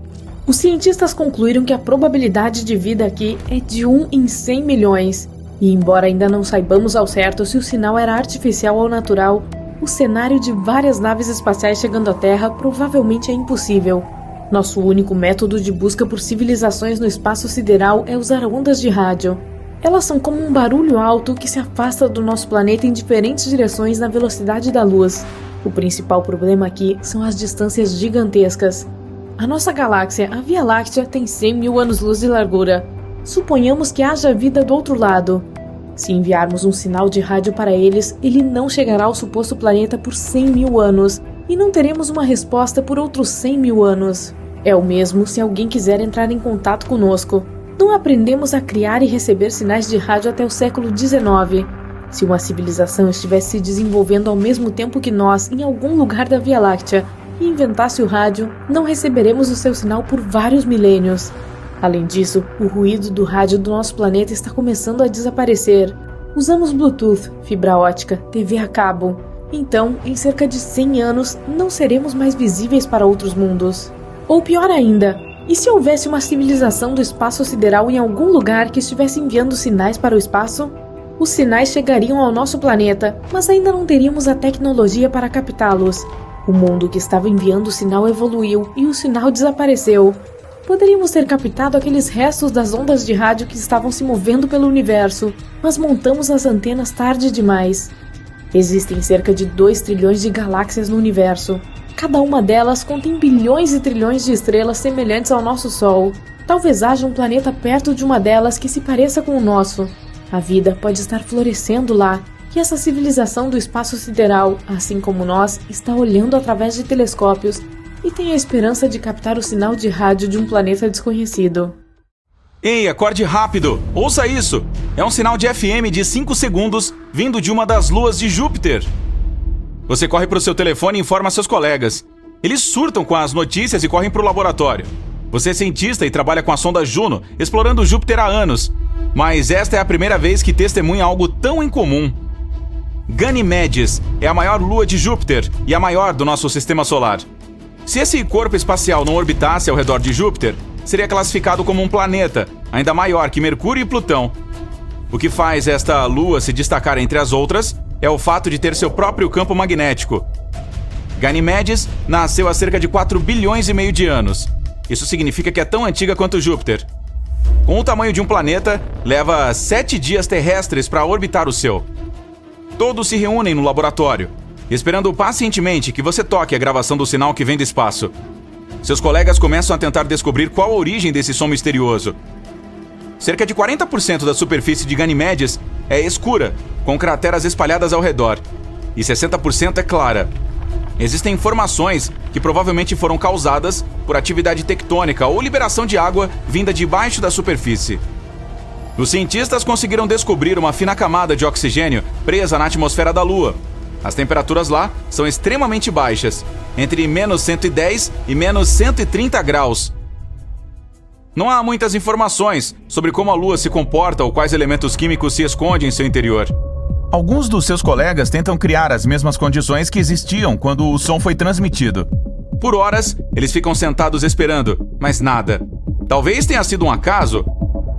Speaker 3: Os cientistas concluíram que a probabilidade de vida aqui é de 1 em 100 milhões. E embora ainda não saibamos ao certo se o sinal era artificial ou natural, o cenário de várias naves espaciais chegando à Terra provavelmente é impossível. Nosso único método de busca por civilizações no espaço sideral é usar ondas de rádio. Elas são como um barulho alto que se afasta do nosso planeta em diferentes direções na velocidade da luz. O principal problema aqui são as distâncias gigantescas. A nossa galáxia, a Via Láctea, tem 100 mil anos-luz de largura. Suponhamos que haja vida do outro lado. Se enviarmos um sinal de rádio para eles, ele não chegará ao suposto planeta por 100 mil anos, e não teremos uma resposta por outros 100 mil anos. É o mesmo se alguém quiser entrar em contato conosco. Não aprendemos a criar e receber sinais de rádio até o século XIX. Se uma civilização estivesse se desenvolvendo ao mesmo tempo que nós em algum lugar da Via Láctea e inventasse o rádio, não receberemos o seu sinal por vários milênios. Além disso, o ruído do rádio do nosso planeta está começando a desaparecer. Usamos Bluetooth, fibra ótica, TV a cabo. Então, em cerca de 100 anos, não seremos mais visíveis para outros mundos. Ou pior ainda, e se houvesse uma civilização do espaço sideral em algum lugar que estivesse enviando sinais para o espaço? Os sinais chegariam ao nosso planeta, mas ainda não teríamos a tecnologia para captá-los. O mundo que estava enviando o sinal evoluiu e o sinal desapareceu. Poderíamos ter captado aqueles restos das ondas de rádio que estavam se movendo pelo universo, mas montamos as antenas tarde demais. Existem cerca de 2 trilhões de galáxias no universo. Cada uma delas contém bilhões e trilhões de estrelas semelhantes ao nosso Sol. Talvez haja um planeta perto de uma delas que se pareça com o nosso. A vida pode estar florescendo lá, e essa civilização do espaço sideral, assim como nós, está olhando através de telescópios e tem a esperança de captar o sinal de rádio de um planeta desconhecido.
Speaker 4: Ei, acorde rápido! Ouça isso! É um sinal de FM de 5 segundos vindo de uma das luas de Júpiter. Você corre para o seu telefone e informa seus colegas. Eles surtam com as notícias e correm para o laboratório. Você é cientista e trabalha com a sonda Juno, explorando Júpiter há anos. Mas esta é a primeira vez que testemunha algo tão incomum. Ganymedes é a maior lua de Júpiter e a maior do nosso sistema solar. Se esse corpo espacial não orbitasse ao redor de Júpiter, seria classificado como um planeta, ainda maior que Mercúrio e Plutão. O que faz esta lua se destacar entre as outras é o fato de ter seu próprio campo magnético. Ganymedes nasceu há cerca de 4 bilhões e meio de anos. Isso significa que é tão antiga quanto Júpiter. Com o tamanho de um planeta, leva 7 dias terrestres para orbitar o seu. Todos se reúnem no laboratório, esperando pacientemente que você toque a gravação do sinal que vem do espaço. Seus colegas começam a tentar descobrir qual a origem desse som misterioso. Cerca de 40% da superfície de Ganymedes é escura, com crateras espalhadas ao redor, e 60% é clara. Existem informações que provavelmente foram causadas por atividade tectônica ou liberação de água vinda debaixo da superfície. Os cientistas conseguiram descobrir uma fina camada de oxigênio presa na atmosfera da Lua. As temperaturas lá são extremamente baixas, entre menos 110 e menos 130 graus. Não há muitas informações sobre como a Lua se comporta ou quais elementos químicos se escondem em seu interior. Alguns dos seus colegas tentam criar as mesmas condições que existiam quando o som foi transmitido. Por horas, eles ficam sentados esperando, mas nada. Talvez tenha sido um acaso.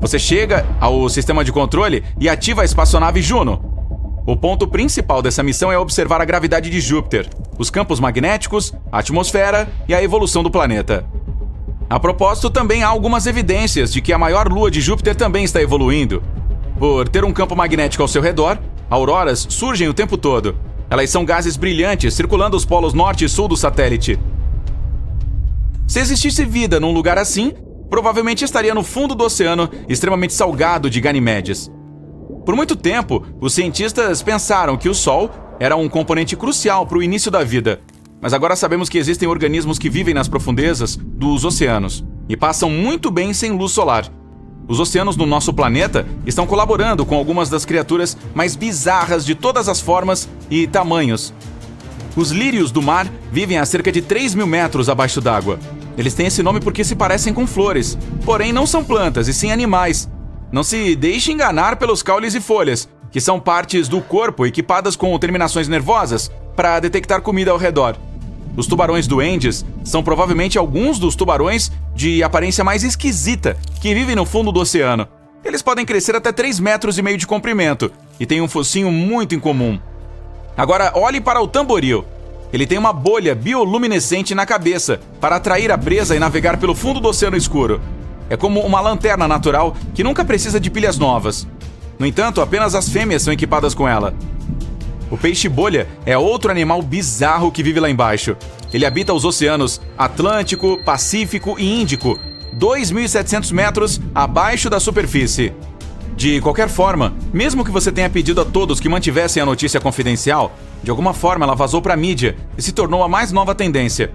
Speaker 4: Você chega ao sistema de controle e ativa a espaçonave Juno. O ponto principal dessa missão é observar a gravidade de Júpiter, os campos magnéticos, a atmosfera e a evolução do planeta. A propósito, também há algumas evidências de que a maior lua de Júpiter também está evoluindo. Por ter um campo magnético ao seu redor, auroras surgem o tempo todo. Elas são gases brilhantes circulando os polos norte e sul do satélite. Se existisse vida num lugar assim, provavelmente estaria no fundo do oceano extremamente salgado de Ganymedes. Por muito tempo, os cientistas pensaram que o Sol era um componente crucial para o início da vida. Mas agora sabemos que existem organismos que vivem nas profundezas dos oceanos e passam muito bem sem luz solar. Os oceanos no nosso planeta estão colaborando com algumas das criaturas mais bizarras de todas as formas e tamanhos. Os lírios do mar vivem a cerca de 3.000 metros abaixo d'água. Eles têm esse nome porque se parecem com flores, porém não são plantas e sim animais. Não se deixe enganar pelos caules e folhas, que são partes do corpo equipadas com terminações nervosas para detectar comida ao redor. Os tubarões duendes são provavelmente alguns dos tubarões de aparência mais esquisita que vivem no fundo do oceano. Eles podem crescer até 3,5 metros de comprimento e têm um focinho muito incomum. Agora olhe para o tamboril. Ele tem uma bolha bioluminescente na cabeça para atrair a presa e navegar pelo fundo do oceano escuro. É como uma lanterna natural que nunca precisa de pilhas novas. No entanto, apenas as fêmeas são equipadas com ela. O peixe-bolha é outro animal bizarro que vive lá embaixo. Ele habita os oceanos Atlântico, Pacífico e Índico, 2.700 metros abaixo da superfície. De qualquer forma, mesmo que você tenha pedido a todos que mantivessem a notícia confidencial, de alguma forma ela vazou para a mídia e se tornou a mais nova tendência.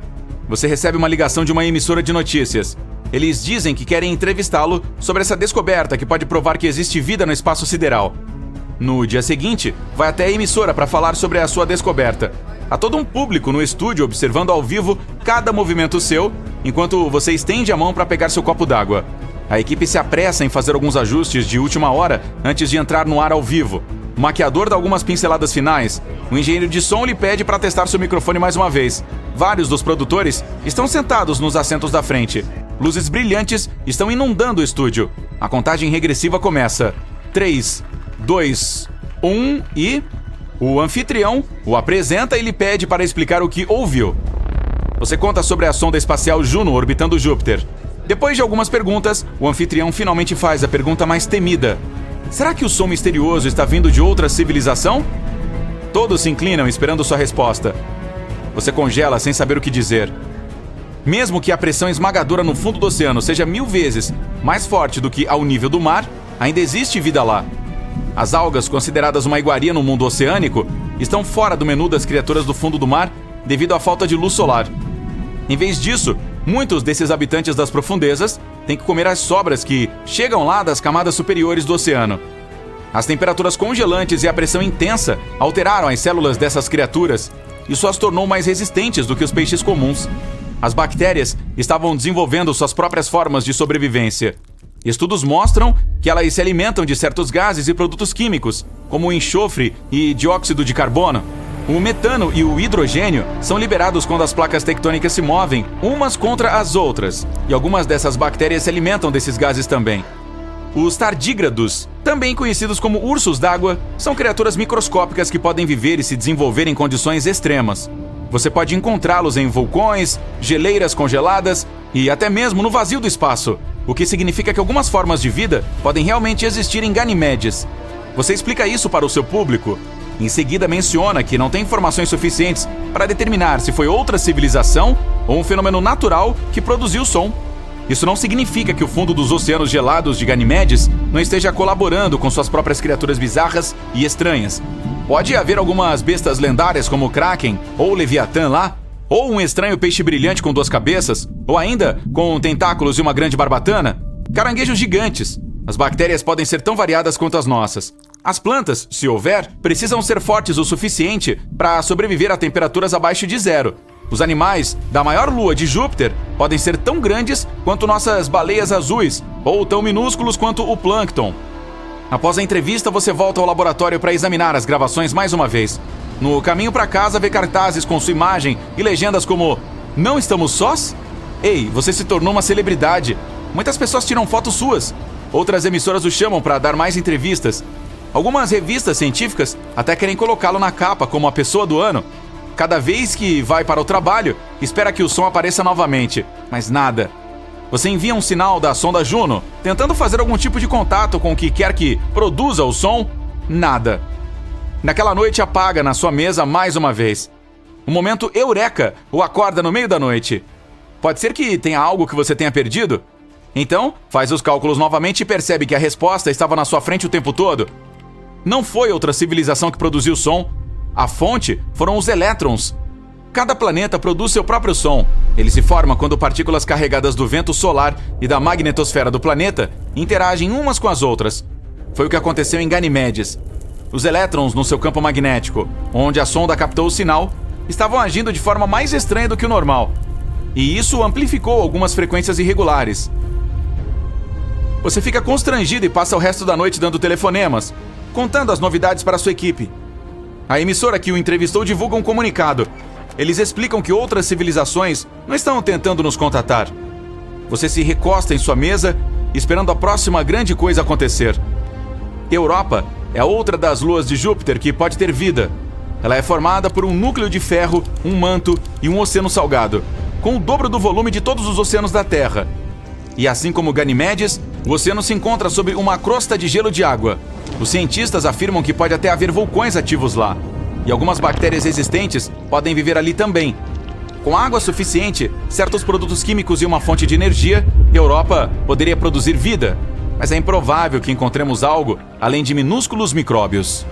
Speaker 4: Você recebe uma ligação de uma emissora de notícias. Eles dizem que querem entrevistá-lo sobre essa descoberta que pode provar que existe vida no espaço sideral. No dia seguinte, vai até a emissora para falar sobre a sua descoberta. Há todo um público no estúdio observando ao vivo cada movimento seu, enquanto você estende a mão para pegar seu copo d'água. A equipe se apressa em fazer alguns ajustes de última hora antes de entrar no ar ao vivo. O maquiador dá algumas pinceladas finais. O engenheiro de som lhe pede para testar seu microfone mais uma vez. Vários dos produtores estão sentados nos assentos da frente. Luzes brilhantes estão inundando o estúdio. A contagem regressiva começa. 3, 2, 1 e... O anfitrião o apresenta e lhe pede para explicar o que ouviu. Você conta sobre a sonda espacial Juno orbitando Júpiter. Depois de algumas perguntas, o anfitrião finalmente faz a pergunta mais temida. Será que o som misterioso está vindo de outra civilização? Todos se inclinam esperando sua resposta. Você congela sem saber o que dizer. Mesmo que a pressão esmagadora no fundo do oceano seja 1000 vezes mais forte do que ao nível do mar, ainda existe vida lá. As algas, consideradas uma iguaria no mundo oceânico, estão fora do menu das criaturas do fundo do mar devido à falta de luz solar. Em vez disso, muitos desses habitantes das profundezas têm que comer as sobras que chegam lá das camadas superiores do oceano. As temperaturas congelantes e a pressão intensa alteraram as células dessas criaturas. Isso as tornou mais resistentes do que os peixes comuns. As bactérias estavam desenvolvendo suas próprias formas de sobrevivência. Estudos mostram que elas se alimentam de certos gases e produtos químicos, como o enxofre e dióxido de carbono. O metano e o hidrogênio são liberados quando as placas tectônicas se movem umas contra as outras, e algumas dessas bactérias se alimentam desses gases também. Os tardígrados, também conhecidos como ursos d'água, são criaturas microscópicas que podem viver e se desenvolver em condições extremas. Você pode encontrá-los em vulcões, geleiras congeladas e até mesmo no vazio do espaço, o que significa que algumas formas de vida podem realmente existir em Ganimedes. Você explica isso para o seu público. Em seguida menciona que não tem informações suficientes para determinar se foi outra civilização ou um fenômeno natural que produziu o som. Isso não significa que o fundo dos oceanos gelados de Ganimedes não esteja colaborando com suas próprias criaturas bizarras e estranhas. Pode haver algumas bestas lendárias como o Kraken ou o Leviatã lá, ou um estranho peixe brilhante com 2 cabeças, ou ainda com tentáculos e uma grande barbatana, caranguejos gigantes. As bactérias podem ser tão variadas quanto as nossas. As plantas, se houver, precisam ser fortes o suficiente para sobreviver a temperaturas abaixo de 0. Os animais da maior lua de Júpiter podem ser tão grandes quanto nossas baleias azuis, ou tão minúsculos quanto o plâncton. Após a entrevista, você volta ao laboratório para examinar as gravações mais uma vez. No caminho para casa, vê cartazes com sua imagem e legendas como "Não estamos sós? Ei, você se tornou uma celebridade. Muitas pessoas tiram fotos suas. Outras emissoras o chamam para dar mais entrevistas. Algumas revistas científicas até querem colocá-lo na capa como a pessoa do ano. Cada vez que vai para o trabalho, espera que o som apareça novamente, mas nada. Você envia um sinal da sonda Juno, tentando fazer algum tipo de contato com o que quer que produza o som, nada. Naquela noite apaga na sua mesa mais uma vez. Um momento eureka o acorda no meio da noite. Pode ser que tenha algo que você tenha perdido? Então, faz os cálculos novamente e percebe que a resposta estava na sua frente o tempo todo. Não foi outra civilização que produziu o som. A fonte foram os elétrons. Cada planeta produz seu próprio som. Ele se forma quando partículas carregadas do vento solar e da magnetosfera do planeta interagem umas com as outras. Foi o que aconteceu em Ganimedes. Os elétrons no seu campo magnético, onde a sonda captou o sinal, estavam agindo de forma mais estranha do que o normal. e isso amplificou algumas frequências irregulares. Você fica constrangido e passa o resto da noite dando telefonemas, contando as novidades para sua equipe. A emissora que o entrevistou divulga um comunicado. Eles explicam que outras civilizações não estão tentando nos contatar. Você se recosta em sua mesa, esperando a próxima grande coisa acontecer. Europa é outra das luas de Júpiter que pode ter vida. Ela é formada por um núcleo de ferro, um manto e um oceano salgado, com o dobro do volume de todos os oceanos da Terra. E assim como Ganimedes, o oceano se encontra sob uma crosta de gelo de água. Os cientistas afirmam que pode até haver vulcões ativos lá. E algumas bactérias existentes podem viver ali também. Com água suficiente, certos produtos químicos e uma fonte de energia, Europa poderia produzir vida. Mas é improvável que encontremos algo além de minúsculos micróbios.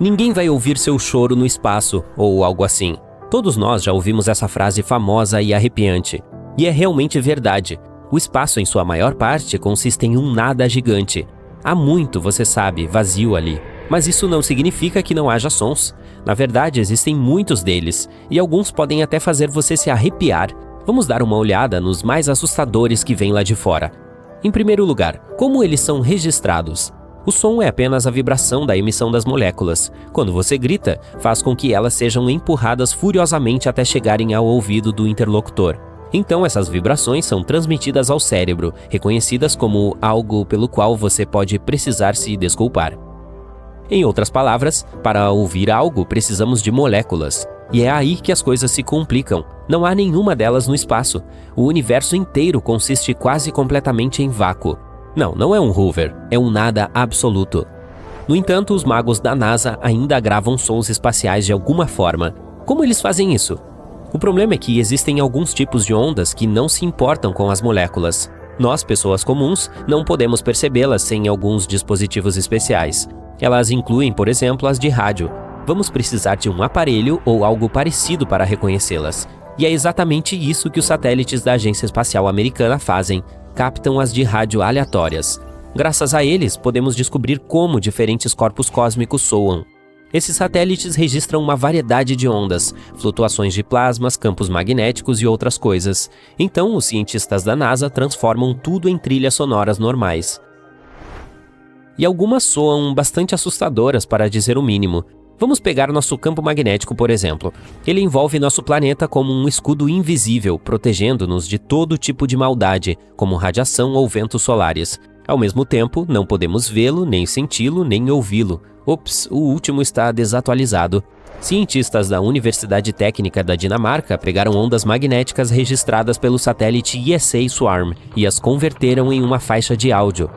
Speaker 1: Ninguém vai ouvir seu choro no espaço, ou algo assim. Todos nós já ouvimos essa frase famosa e arrepiante. E é realmente verdade. O espaço, em sua maior parte, consiste em um nada gigante. Há muito, você sabe, vazio ali. Mas isso não significa que não haja sons. Na verdade, existem muitos deles, e alguns podem até fazer você se arrepiar. Vamos dar uma olhada nos mais assustadores que vêm lá de fora. Em primeiro lugar, como eles são registrados? O som é apenas a vibração da emissão das moléculas. Quando você grita, faz com que elas sejam empurradas furiosamente até chegarem ao ouvido do interlocutor. Então essas vibrações são transmitidas ao cérebro, reconhecidas como algo pelo qual você pode precisar se desculpar. Em outras palavras, para ouvir algo precisamos de moléculas. E é aí que as coisas se complicam. Não há nenhuma delas no espaço. O universo inteiro consiste quase completamente em vácuo. Não é um Hoover, é um nada absoluto. No entanto, os magos da NASA ainda gravam sons espaciais de alguma forma. Como eles fazem isso? O problema é que existem alguns tipos de ondas que não se importam com as moléculas. Nós, pessoas comuns, não podemos percebê-las sem alguns dispositivos especiais. Elas incluem, por exemplo, as de rádio. Vamos precisar de um aparelho ou algo parecido para reconhecê-las. E é exatamente isso que os satélites da Agência Espacial Americana fazem. Captam as de rádio aleatórias. Graças a eles, podemos descobrir como diferentes corpos cósmicos soam. Esses satélites registram uma variedade de ondas, flutuações de plasmas, campos magnéticos e outras coisas. Então, os cientistas da NASA transformam tudo em trilhas sonoras normais. E algumas soam bastante assustadoras, para dizer o mínimo. Vamos pegar nosso campo magnético, por exemplo. Ele envolve nosso planeta como um escudo invisível, protegendo-nos de todo tipo de maldade, como radiação ou ventos solares. Ao mesmo tempo, não podemos vê-lo, nem senti-lo, nem ouvi-lo. Ops, o último está desatualizado. Cientistas da Universidade Técnica da Dinamarca pegaram ondas magnéticas registradas pelo satélite ESA Swarm e as converteram em uma faixa de áudio.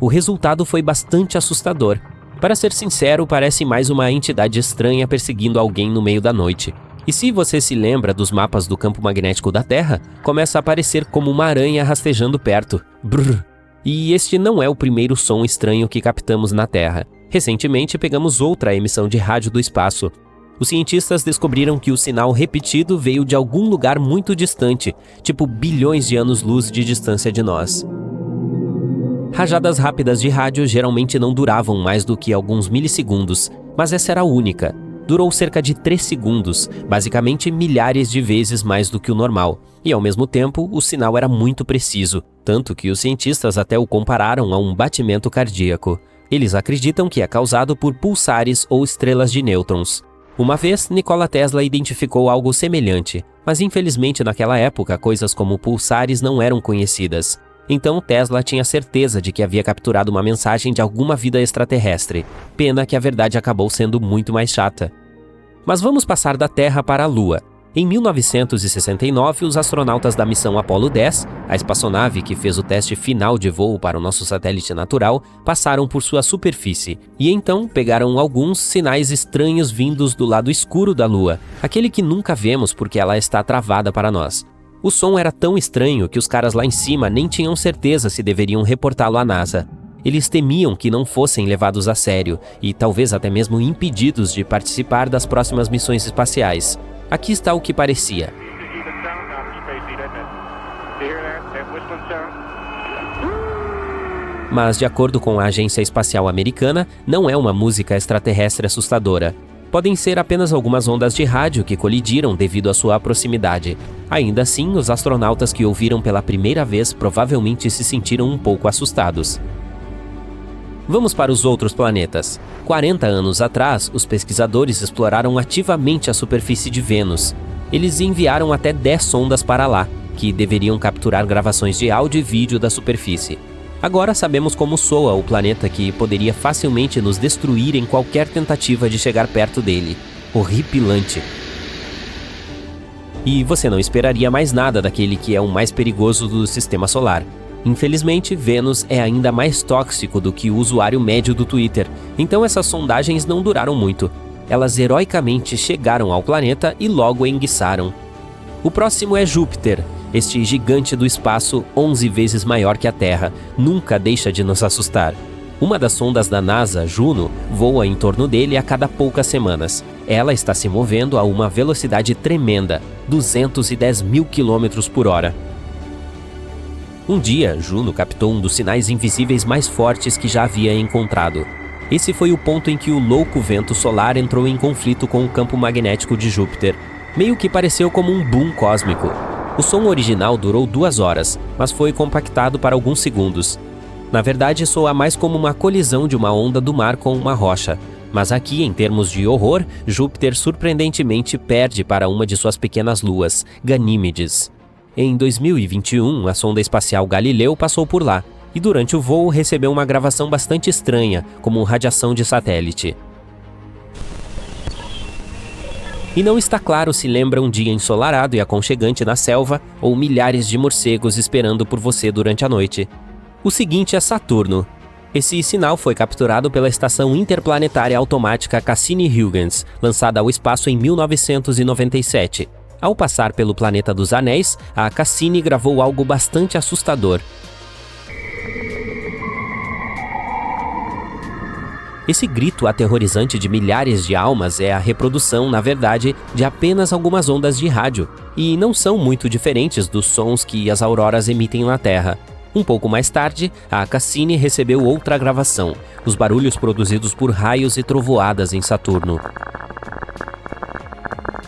Speaker 1: O resultado foi bastante assustador. Para ser sincero, parece mais uma entidade estranha perseguindo alguém no meio da noite. E se você se lembra dos mapas do campo magnético da Terra, começa a aparecer como uma aranha rastejando perto. Brrr. E este não é o primeiro som estranho que captamos na Terra. Recentemente pegamos outra emissão de rádio do espaço. Os cientistas descobriram que o sinal repetido veio de algum lugar muito distante, tipo bilhões de anos-luz de distância de nós. Rajadas rápidas de rádio geralmente não duravam mais do que alguns milissegundos, mas essa era a única. Durou cerca de 3 segundos, basicamente milhares de vezes mais do que o normal. E ao mesmo tempo, o sinal era muito preciso, tanto que os cientistas até o compararam a um batimento cardíaco. Eles acreditam que é causado por pulsares ou estrelas de nêutrons. Uma vez, Nikola Tesla identificou algo semelhante, mas infelizmente naquela época coisas como pulsares não eram conhecidas. Então Tesla tinha certeza de que havia capturado uma mensagem de alguma vida extraterrestre. Pena que a verdade acabou sendo muito mais chata. Mas vamos passar da Terra para a Lua. Em 1969, os astronautas da missão Apollo 10, a espaçonave que fez o teste final de voo para o nosso satélite natural, passaram por sua superfície. E então pegaram alguns sinais estranhos vindos do lado escuro da Lua, aquele que nunca vemos porque ela está travada para nós. O som era tão estranho que os caras lá em cima nem tinham certeza se deveriam reportá-lo à NASA. Eles temiam que não fossem levados a sério e talvez até mesmo impedidos de participar das próximas missões espaciais. Aqui está o que parecia. Mas, de acordo com a Agência Espacial Americana, não é uma música extraterrestre assustadora. Podem ser apenas algumas ondas de rádio que colidiram devido à sua proximidade. Ainda assim, os astronautas que ouviram pela primeira vez provavelmente se sentiram um pouco assustados. Vamos para os outros planetas. 40 anos atrás, os pesquisadores exploraram ativamente a superfície de Vênus. Eles enviaram até 10 sondas para lá, que deveriam capturar gravações de áudio e vídeo da superfície. Agora sabemos como soa o planeta que poderia facilmente nos destruir em qualquer tentativa de chegar perto dele. Horripilante. E você não esperaria mais nada daquele que é o mais perigoso do sistema solar. Infelizmente, Vênus é ainda mais tóxico do que o usuário médio do Twitter, então essas sondagens não duraram muito. Elas heroicamente chegaram ao planeta e logo enguiçaram. O próximo é Júpiter. Este gigante do espaço, 11 vezes maior que a Terra, nunca deixa de nos assustar. Uma das sondas da NASA, Juno, voa em torno dele a cada poucas semanas. Ela está se movendo a uma velocidade tremenda, 210 mil km por hora. Um dia, Juno captou um dos sinais invisíveis mais fortes que já havia encontrado. Esse foi o ponto em que o louco vento solar entrou em conflito com o campo magnético de Júpiter. Meio que pareceu como um boom cósmico. O som original durou 2 horas, mas foi compactado para alguns segundos. Na verdade, soa mais como uma colisão de uma onda do mar com uma rocha. Mas aqui, em termos de horror, Júpiter surpreendentemente perde para uma de suas pequenas luas, Ganímedes. Em 2021, a sonda espacial Galileu passou por lá, e durante o voo recebeu uma gravação bastante estranha, como radiação de satélite. E não está claro se lembra um dia ensolarado e aconchegante na selva ou milhares de morcegos esperando por você durante a noite. O seguinte é Saturno. Esse sinal foi capturado pela Estação Interplanetária Automática Cassini-Huygens, lançada ao espaço em 1997. Ao passar pelo planeta dos Anéis, a Cassini gravou algo bastante assustador. Esse grito aterrorizante de milhares de almas é a reprodução, na verdade, de apenas algumas ondas de rádio, e não são muito diferentes dos sons que as auroras emitem na Terra. Um pouco mais tarde, a Cassini recebeu outra gravação, os barulhos produzidos por raios e trovoadas em Saturno.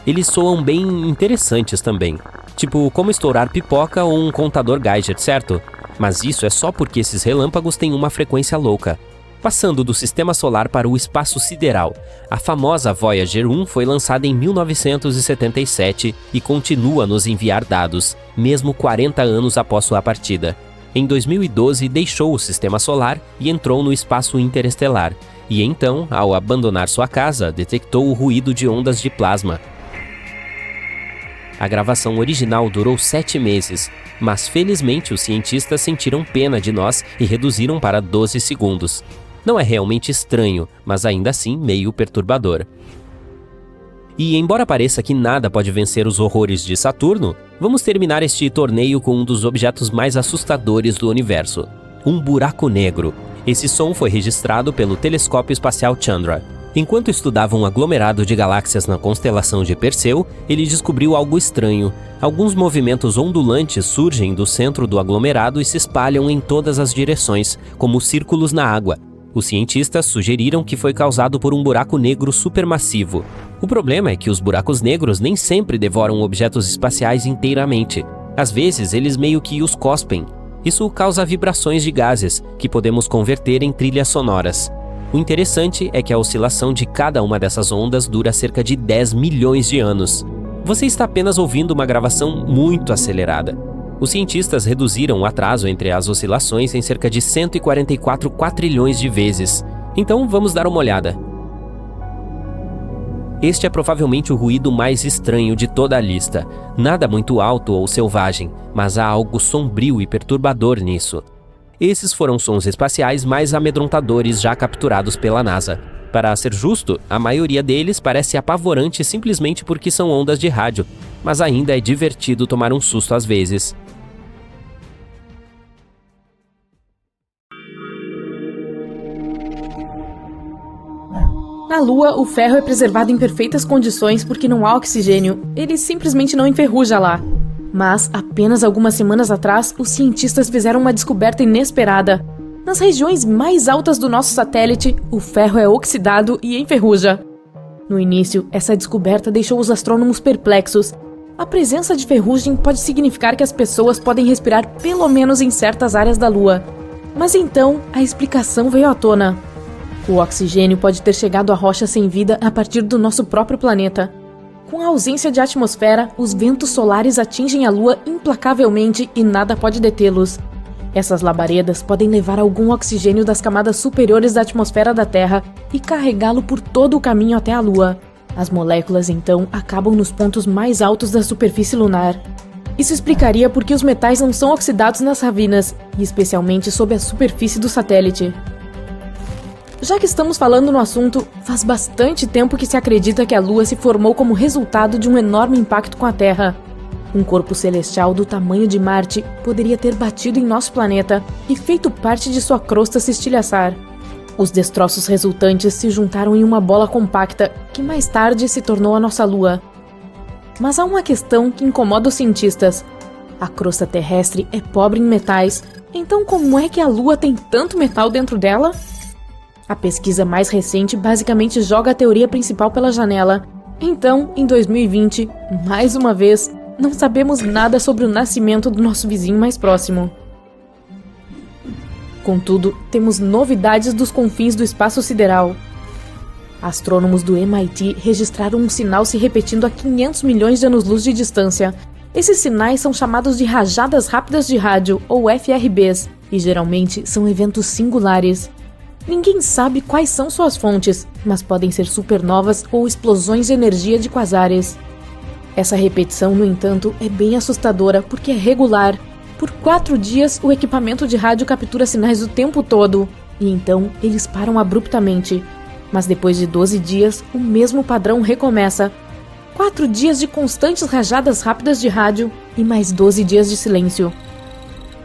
Speaker 1: Eles soam bem interessantes também, tipo como estourar pipoca ou um contador Geiger, certo? Mas isso é só porque esses relâmpagos têm uma frequência louca. Passando do sistema solar para o espaço sideral, a famosa Voyager 1 foi lançada em 1977 e continua a nos enviar dados, mesmo 40 anos após sua partida. Em 2012, deixou o sistema solar e entrou no espaço interestelar, e então, ao abandonar sua casa, detectou o ruído de ondas de plasma. A gravação original durou 7 meses, mas felizmente os cientistas sentiram pena de nós e reduziram para 12 segundos. Não é realmente estranho, mas ainda assim meio perturbador. E embora pareça que nada pode vencer os horrores de Saturno, vamos terminar este torneio com um dos objetos mais assustadores do universo, um buraco negro. Esse som foi registrado pelo Telescópio Espacial Chandra. Enquanto estudava um aglomerado de galáxias na constelação de Perseu, ele descobriu algo estranho. Alguns movimentos ondulantes surgem do centro do aglomerado e se espalham em todas as direções, como círculos na água. Os cientistas sugeriram que foi causado por um buraco negro supermassivo. O problema é que os buracos negros nem sempre devoram objetos espaciais inteiramente. Às vezes, eles meio que os cospem. Isso causa vibrações de gases, que podemos converter em trilhas sonoras. O interessante é que a oscilação de cada uma dessas ondas dura cerca de 10 milhões de anos. Você está apenas ouvindo uma gravação muito acelerada. Os cientistas reduziram o atraso entre as oscilações em cerca de 144 quatrilhões de vezes. Então vamos dar uma olhada. Este é provavelmente o ruído mais estranho de toda a lista. Nada muito alto ou selvagem, mas há algo sombrio e perturbador nisso. Esses foram sons espaciais mais amedrontadores já capturados pela NASA. Para ser justo, a maioria deles parece apavorante simplesmente porque são ondas de rádio, mas ainda é divertido tomar um susto às vezes.
Speaker 3: Na Lua, o ferro é preservado em perfeitas condições porque não há oxigênio. Ele simplesmente não enferruja lá. Mas, apenas algumas semanas atrás, os cientistas fizeram uma descoberta inesperada. Nas regiões mais altas do nosso satélite, o ferro é oxidado e enferruja. No início, essa descoberta deixou os astrônomos perplexos. A presença de ferrugem pode significar que as pessoas podem respirar pelo menos em certas áreas da Lua. Mas então, a explicação veio à tona. O oxigênio pode ter chegado à rocha sem vida a partir do nosso próprio planeta. Com a ausência de atmosfera, os ventos solares atingem a Lua implacavelmente e nada pode detê-los. Essas labaredas podem levar algum oxigênio das camadas superiores da atmosfera da Terra e carregá-lo por todo o caminho até a Lua. As moléculas, então, acabam nos pontos mais altos da superfície lunar. Isso explicaria por que os metais não são oxidados nas ravinas, e especialmente sob a superfície do satélite. Já que estamos falando no assunto, faz bastante tempo que se acredita que a Lua se formou como resultado de um enorme impacto com a Terra. Um corpo celestial do tamanho de Marte poderia ter batido em nosso planeta e feito parte de sua crosta se estilhaçar. Os destroços resultantes se juntaram em uma bola compacta, que mais tarde se tornou a nossa Lua. Mas há uma questão que incomoda os cientistas. A crosta terrestre é pobre em metais, então como é que a Lua tem tanto metal dentro dela? A pesquisa mais recente basicamente joga a teoria principal pela janela. Então, em 2020, mais uma vez, não sabemos nada sobre o nascimento do nosso vizinho mais próximo. Contudo, temos novidades dos confins do espaço sideral. Astrônomos do MIT registraram um sinal se repetindo a 500 milhões de anos-luz de distância. Esses sinais são chamados de rajadas rápidas de rádio, ou FRBs, e geralmente são eventos singulares. Ninguém sabe quais são suas fontes, mas podem ser supernovas ou explosões de energia de quasares. Essa repetição, no entanto, é bem assustadora porque é regular. Por 4 dias, o equipamento de rádio captura sinais o tempo todo, e então eles param abruptamente. Mas depois de 12 dias, o mesmo padrão recomeça. 4 dias de constantes rajadas rápidas de rádio e mais 12 dias de silêncio.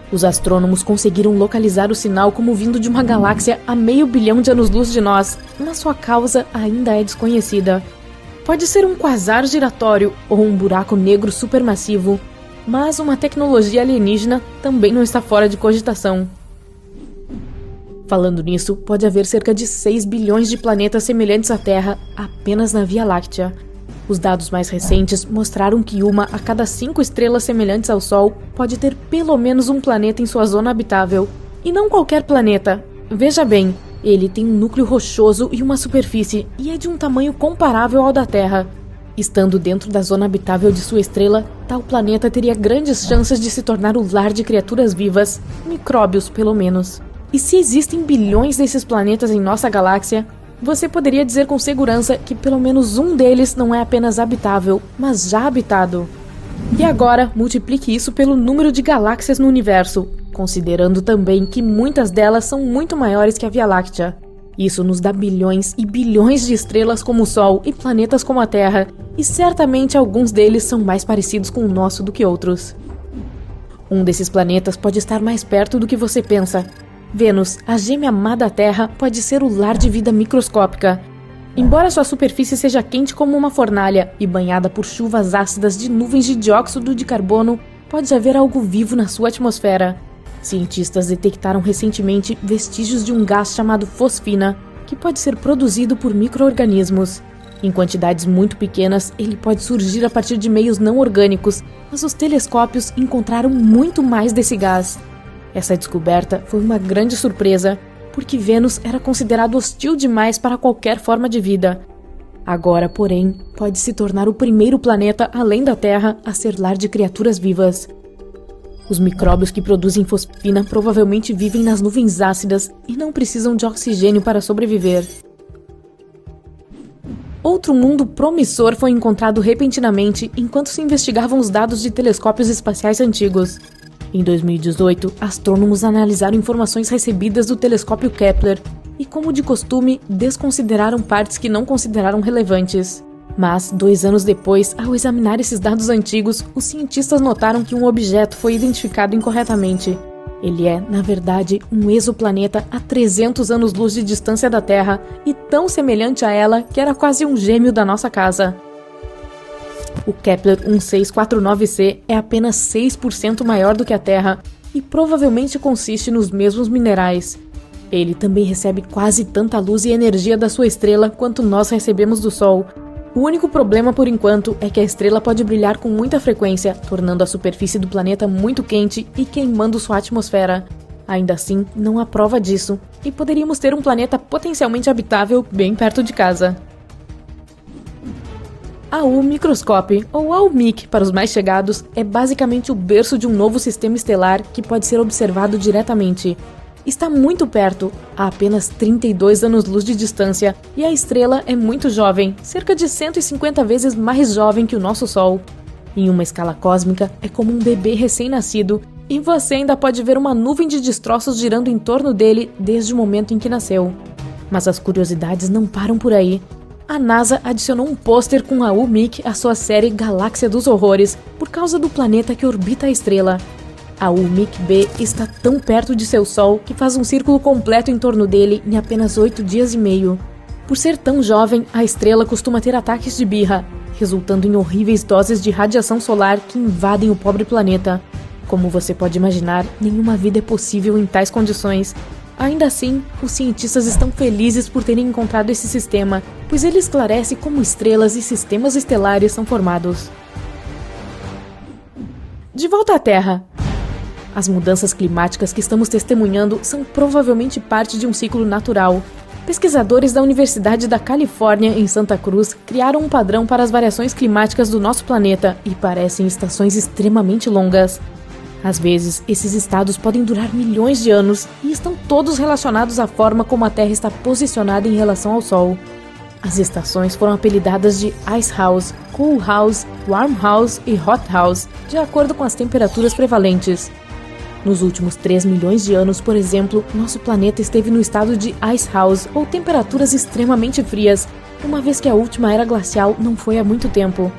Speaker 3: Os astrônomos conseguiram localizar o sinal como vindo de uma galáxia a 500 milhões de anos-luz de nós, mas sua causa ainda é desconhecida. Pode ser um quasar giratório ou um buraco negro supermassivo, mas uma tecnologia alienígena também não está fora de cogitação. Falando nisso, pode haver cerca de 6 bilhões de planetas semelhantes à Terra apenas na Via Láctea. Os dados mais recentes mostraram que uma a cada 5 estrelas semelhantes ao Sol pode ter pelo menos um planeta em sua zona habitável. E não qualquer planeta. Veja bem, ele tem um núcleo rochoso e uma superfície, e é de um tamanho comparável ao da Terra. Estando dentro da zona habitável de sua estrela, tal planeta teria grandes chances de se tornar o lar de criaturas vivas, micróbios pelo menos. E se existem bilhões desses planetas em nossa galáxia, você poderia dizer com segurança que pelo menos um deles não é apenas habitável, mas já habitado. E agora, multiplique isso pelo número de galáxias no universo, considerando também que muitas delas são muito maiores que a Via Láctea. Isso nos dá bilhões e bilhões de estrelas como o Sol e planetas como a Terra, e certamente alguns deles são mais parecidos com o nosso do que outros. Um desses planetas pode estar mais perto do que você pensa. Vênus, a gêmea má da Terra, pode ser o lar de vida microscópica. Embora sua superfície seja quente como uma fornalha e banhada por chuvas ácidas de nuvens de dióxido de carbono, pode haver algo vivo na sua atmosfera. Cientistas detectaram recentemente vestígios de um gás chamado fosfina, que pode ser produzido por micro-organismos. Em quantidades muito pequenas, ele pode surgir a partir de meios não orgânicos, mas os telescópios encontraram muito mais desse gás. Essa descoberta foi uma grande surpresa, porque Vênus era considerado hostil demais para qualquer forma de vida. Agora, porém, pode se tornar o primeiro planeta além da Terra a ser lar de criaturas vivas. Os micróbios que produzem fosfina provavelmente vivem nas nuvens ácidas e não precisam de oxigênio para sobreviver. Outro mundo promissor foi encontrado repentinamente enquanto se investigavam os dados de telescópios espaciais antigos. Em 2018, astrônomos analisaram informações recebidas do telescópio Kepler e, como de costume, desconsideraram partes que não consideraram relevantes. Mas, 2 anos depois, ao examinar esses dados antigos, os cientistas notaram que um objeto foi identificado incorretamente. Ele é, na verdade, um exoplaneta a 300 anos-luz de distância da Terra e tão semelhante a ela que era quase um gêmeo da nossa casa. O Kepler 1649c é apenas 6% maior do que a Terra e provavelmente consiste nos mesmos minerais. Ele também recebe quase tanta luz e energia da sua estrela quanto nós recebemos do Sol. O único problema por enquanto é que a estrela pode brilhar com muita frequência, tornando a superfície do planeta muito quente e queimando sua atmosfera. Ainda assim, não há prova disso, e poderíamos ter um planeta potencialmente habitável bem perto de casa. A U-Microscope, ou a UMIC para os mais chegados, é basicamente o berço de um novo sistema estelar que pode ser observado diretamente. Está muito perto, a apenas 32 anos-luz de distância, e a estrela é muito jovem, cerca de 150 vezes mais jovem que o nosso Sol. Em uma escala cósmica, é como um bebê recém-nascido, e você ainda pode ver uma nuvem de destroços girando em torno dele desde o momento em que nasceu. Mas as curiosidades não param por aí. A NASA adicionou um pôster com a UMIC à sua série Galáxia dos Horrores, por causa do planeta que orbita a estrela. A UMIC-B está tão perto de seu Sol que faz um círculo completo em torno dele em apenas 8 dias e meio. Por ser tão jovem, a estrela costuma ter ataques de birra, resultando em horríveis doses de radiação solar que invadem o pobre planeta. Como você pode imaginar, nenhuma vida é possível em tais condições. Ainda assim, os cientistas estão felizes por terem encontrado esse sistema, pois ele esclarece como estrelas e sistemas estelares são formados. De volta à Terra. As mudanças climáticas que estamos testemunhando são provavelmente parte de um ciclo natural. Pesquisadores da Universidade da Califórnia, em Santa Cruz, criaram um padrão para as variações climáticas do nosso planeta e parecem estações extremamente longas. Às vezes, esses estados podem durar milhões de anos e estão todos relacionados à forma como a Terra está posicionada em relação ao Sol. As estações foram apelidadas de Ice House, Cool House, Warm House e Hot House, de acordo com as temperaturas prevalentes. Nos últimos 3 milhões de anos, por exemplo, nosso planeta esteve no estado de Ice House, ou temperaturas extremamente frias, uma vez que a última era glacial não foi há muito tempo.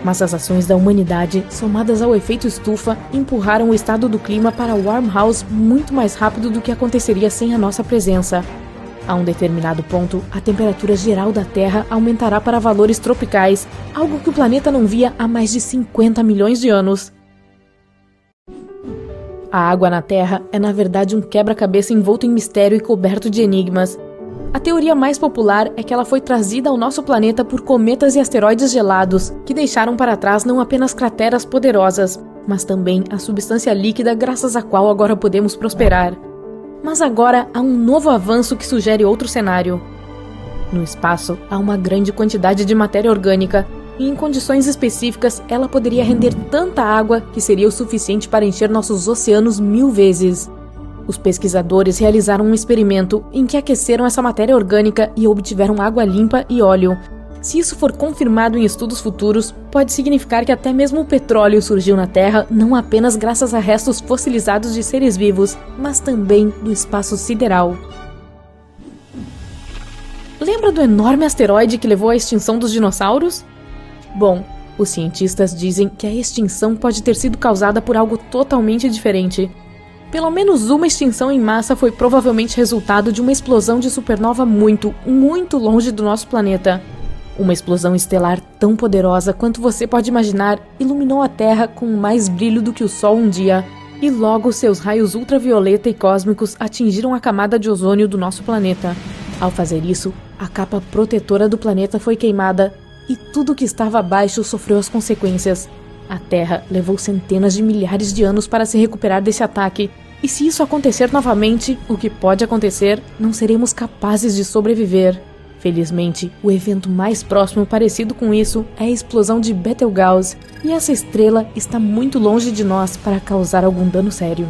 Speaker 3: Mas as ações da humanidade, somadas ao efeito estufa, empurraram o estado do clima para Warm House muito mais rápido do que aconteceria sem a nossa presença. A um determinado ponto, a temperatura geral da Terra aumentará para valores tropicais, algo que o planeta não via há mais de 50 milhões de anos. A água na Terra é na verdade um quebra-cabeça envolto em mistério e coberto de enigmas. A teoria mais popular é que ela foi trazida ao nosso planeta por cometas e asteroides gelados, que deixaram para trás não apenas crateras poderosas, mas também a substância líquida graças à qual agora podemos prosperar. Mas agora há um novo avanço que sugere outro cenário. No espaço, há uma grande quantidade de matéria orgânica, e em condições específicas ela poderia render tanta água que seria o suficiente para encher nossos oceanos 1000 vezes. Os pesquisadores realizaram um experimento em que aqueceram essa matéria orgânica e obtiveram água limpa e óleo. Se isso for confirmado em estudos futuros, pode significar que até mesmo o petróleo surgiu na Terra não apenas graças a restos fossilizados de seres vivos, mas também do espaço sideral. Lembra do enorme asteroide que levou à extinção dos dinossauros? Bom, os cientistas dizem que a extinção pode ter sido causada por algo totalmente diferente. Pelo menos uma extinção em massa foi provavelmente resultado de uma explosão de supernova muito, muito longe do nosso planeta. Uma explosão estelar tão poderosa quanto você pode imaginar iluminou a Terra com mais brilho do que o Sol um dia, e logo seus raios ultravioleta e cósmicos atingiram a camada de ozônio do nosso planeta. Ao fazer isso, a capa protetora do planeta foi queimada, e tudo que estava abaixo sofreu as consequências. A Terra levou centenas de milhares de anos para se recuperar desse ataque, e se isso acontecer novamente, o que pode acontecer, não seremos capazes de sobreviver. Felizmente, o evento mais próximo parecido com isso é a explosão de Betelgeuse, e essa estrela está muito longe de nós para causar algum dano sério.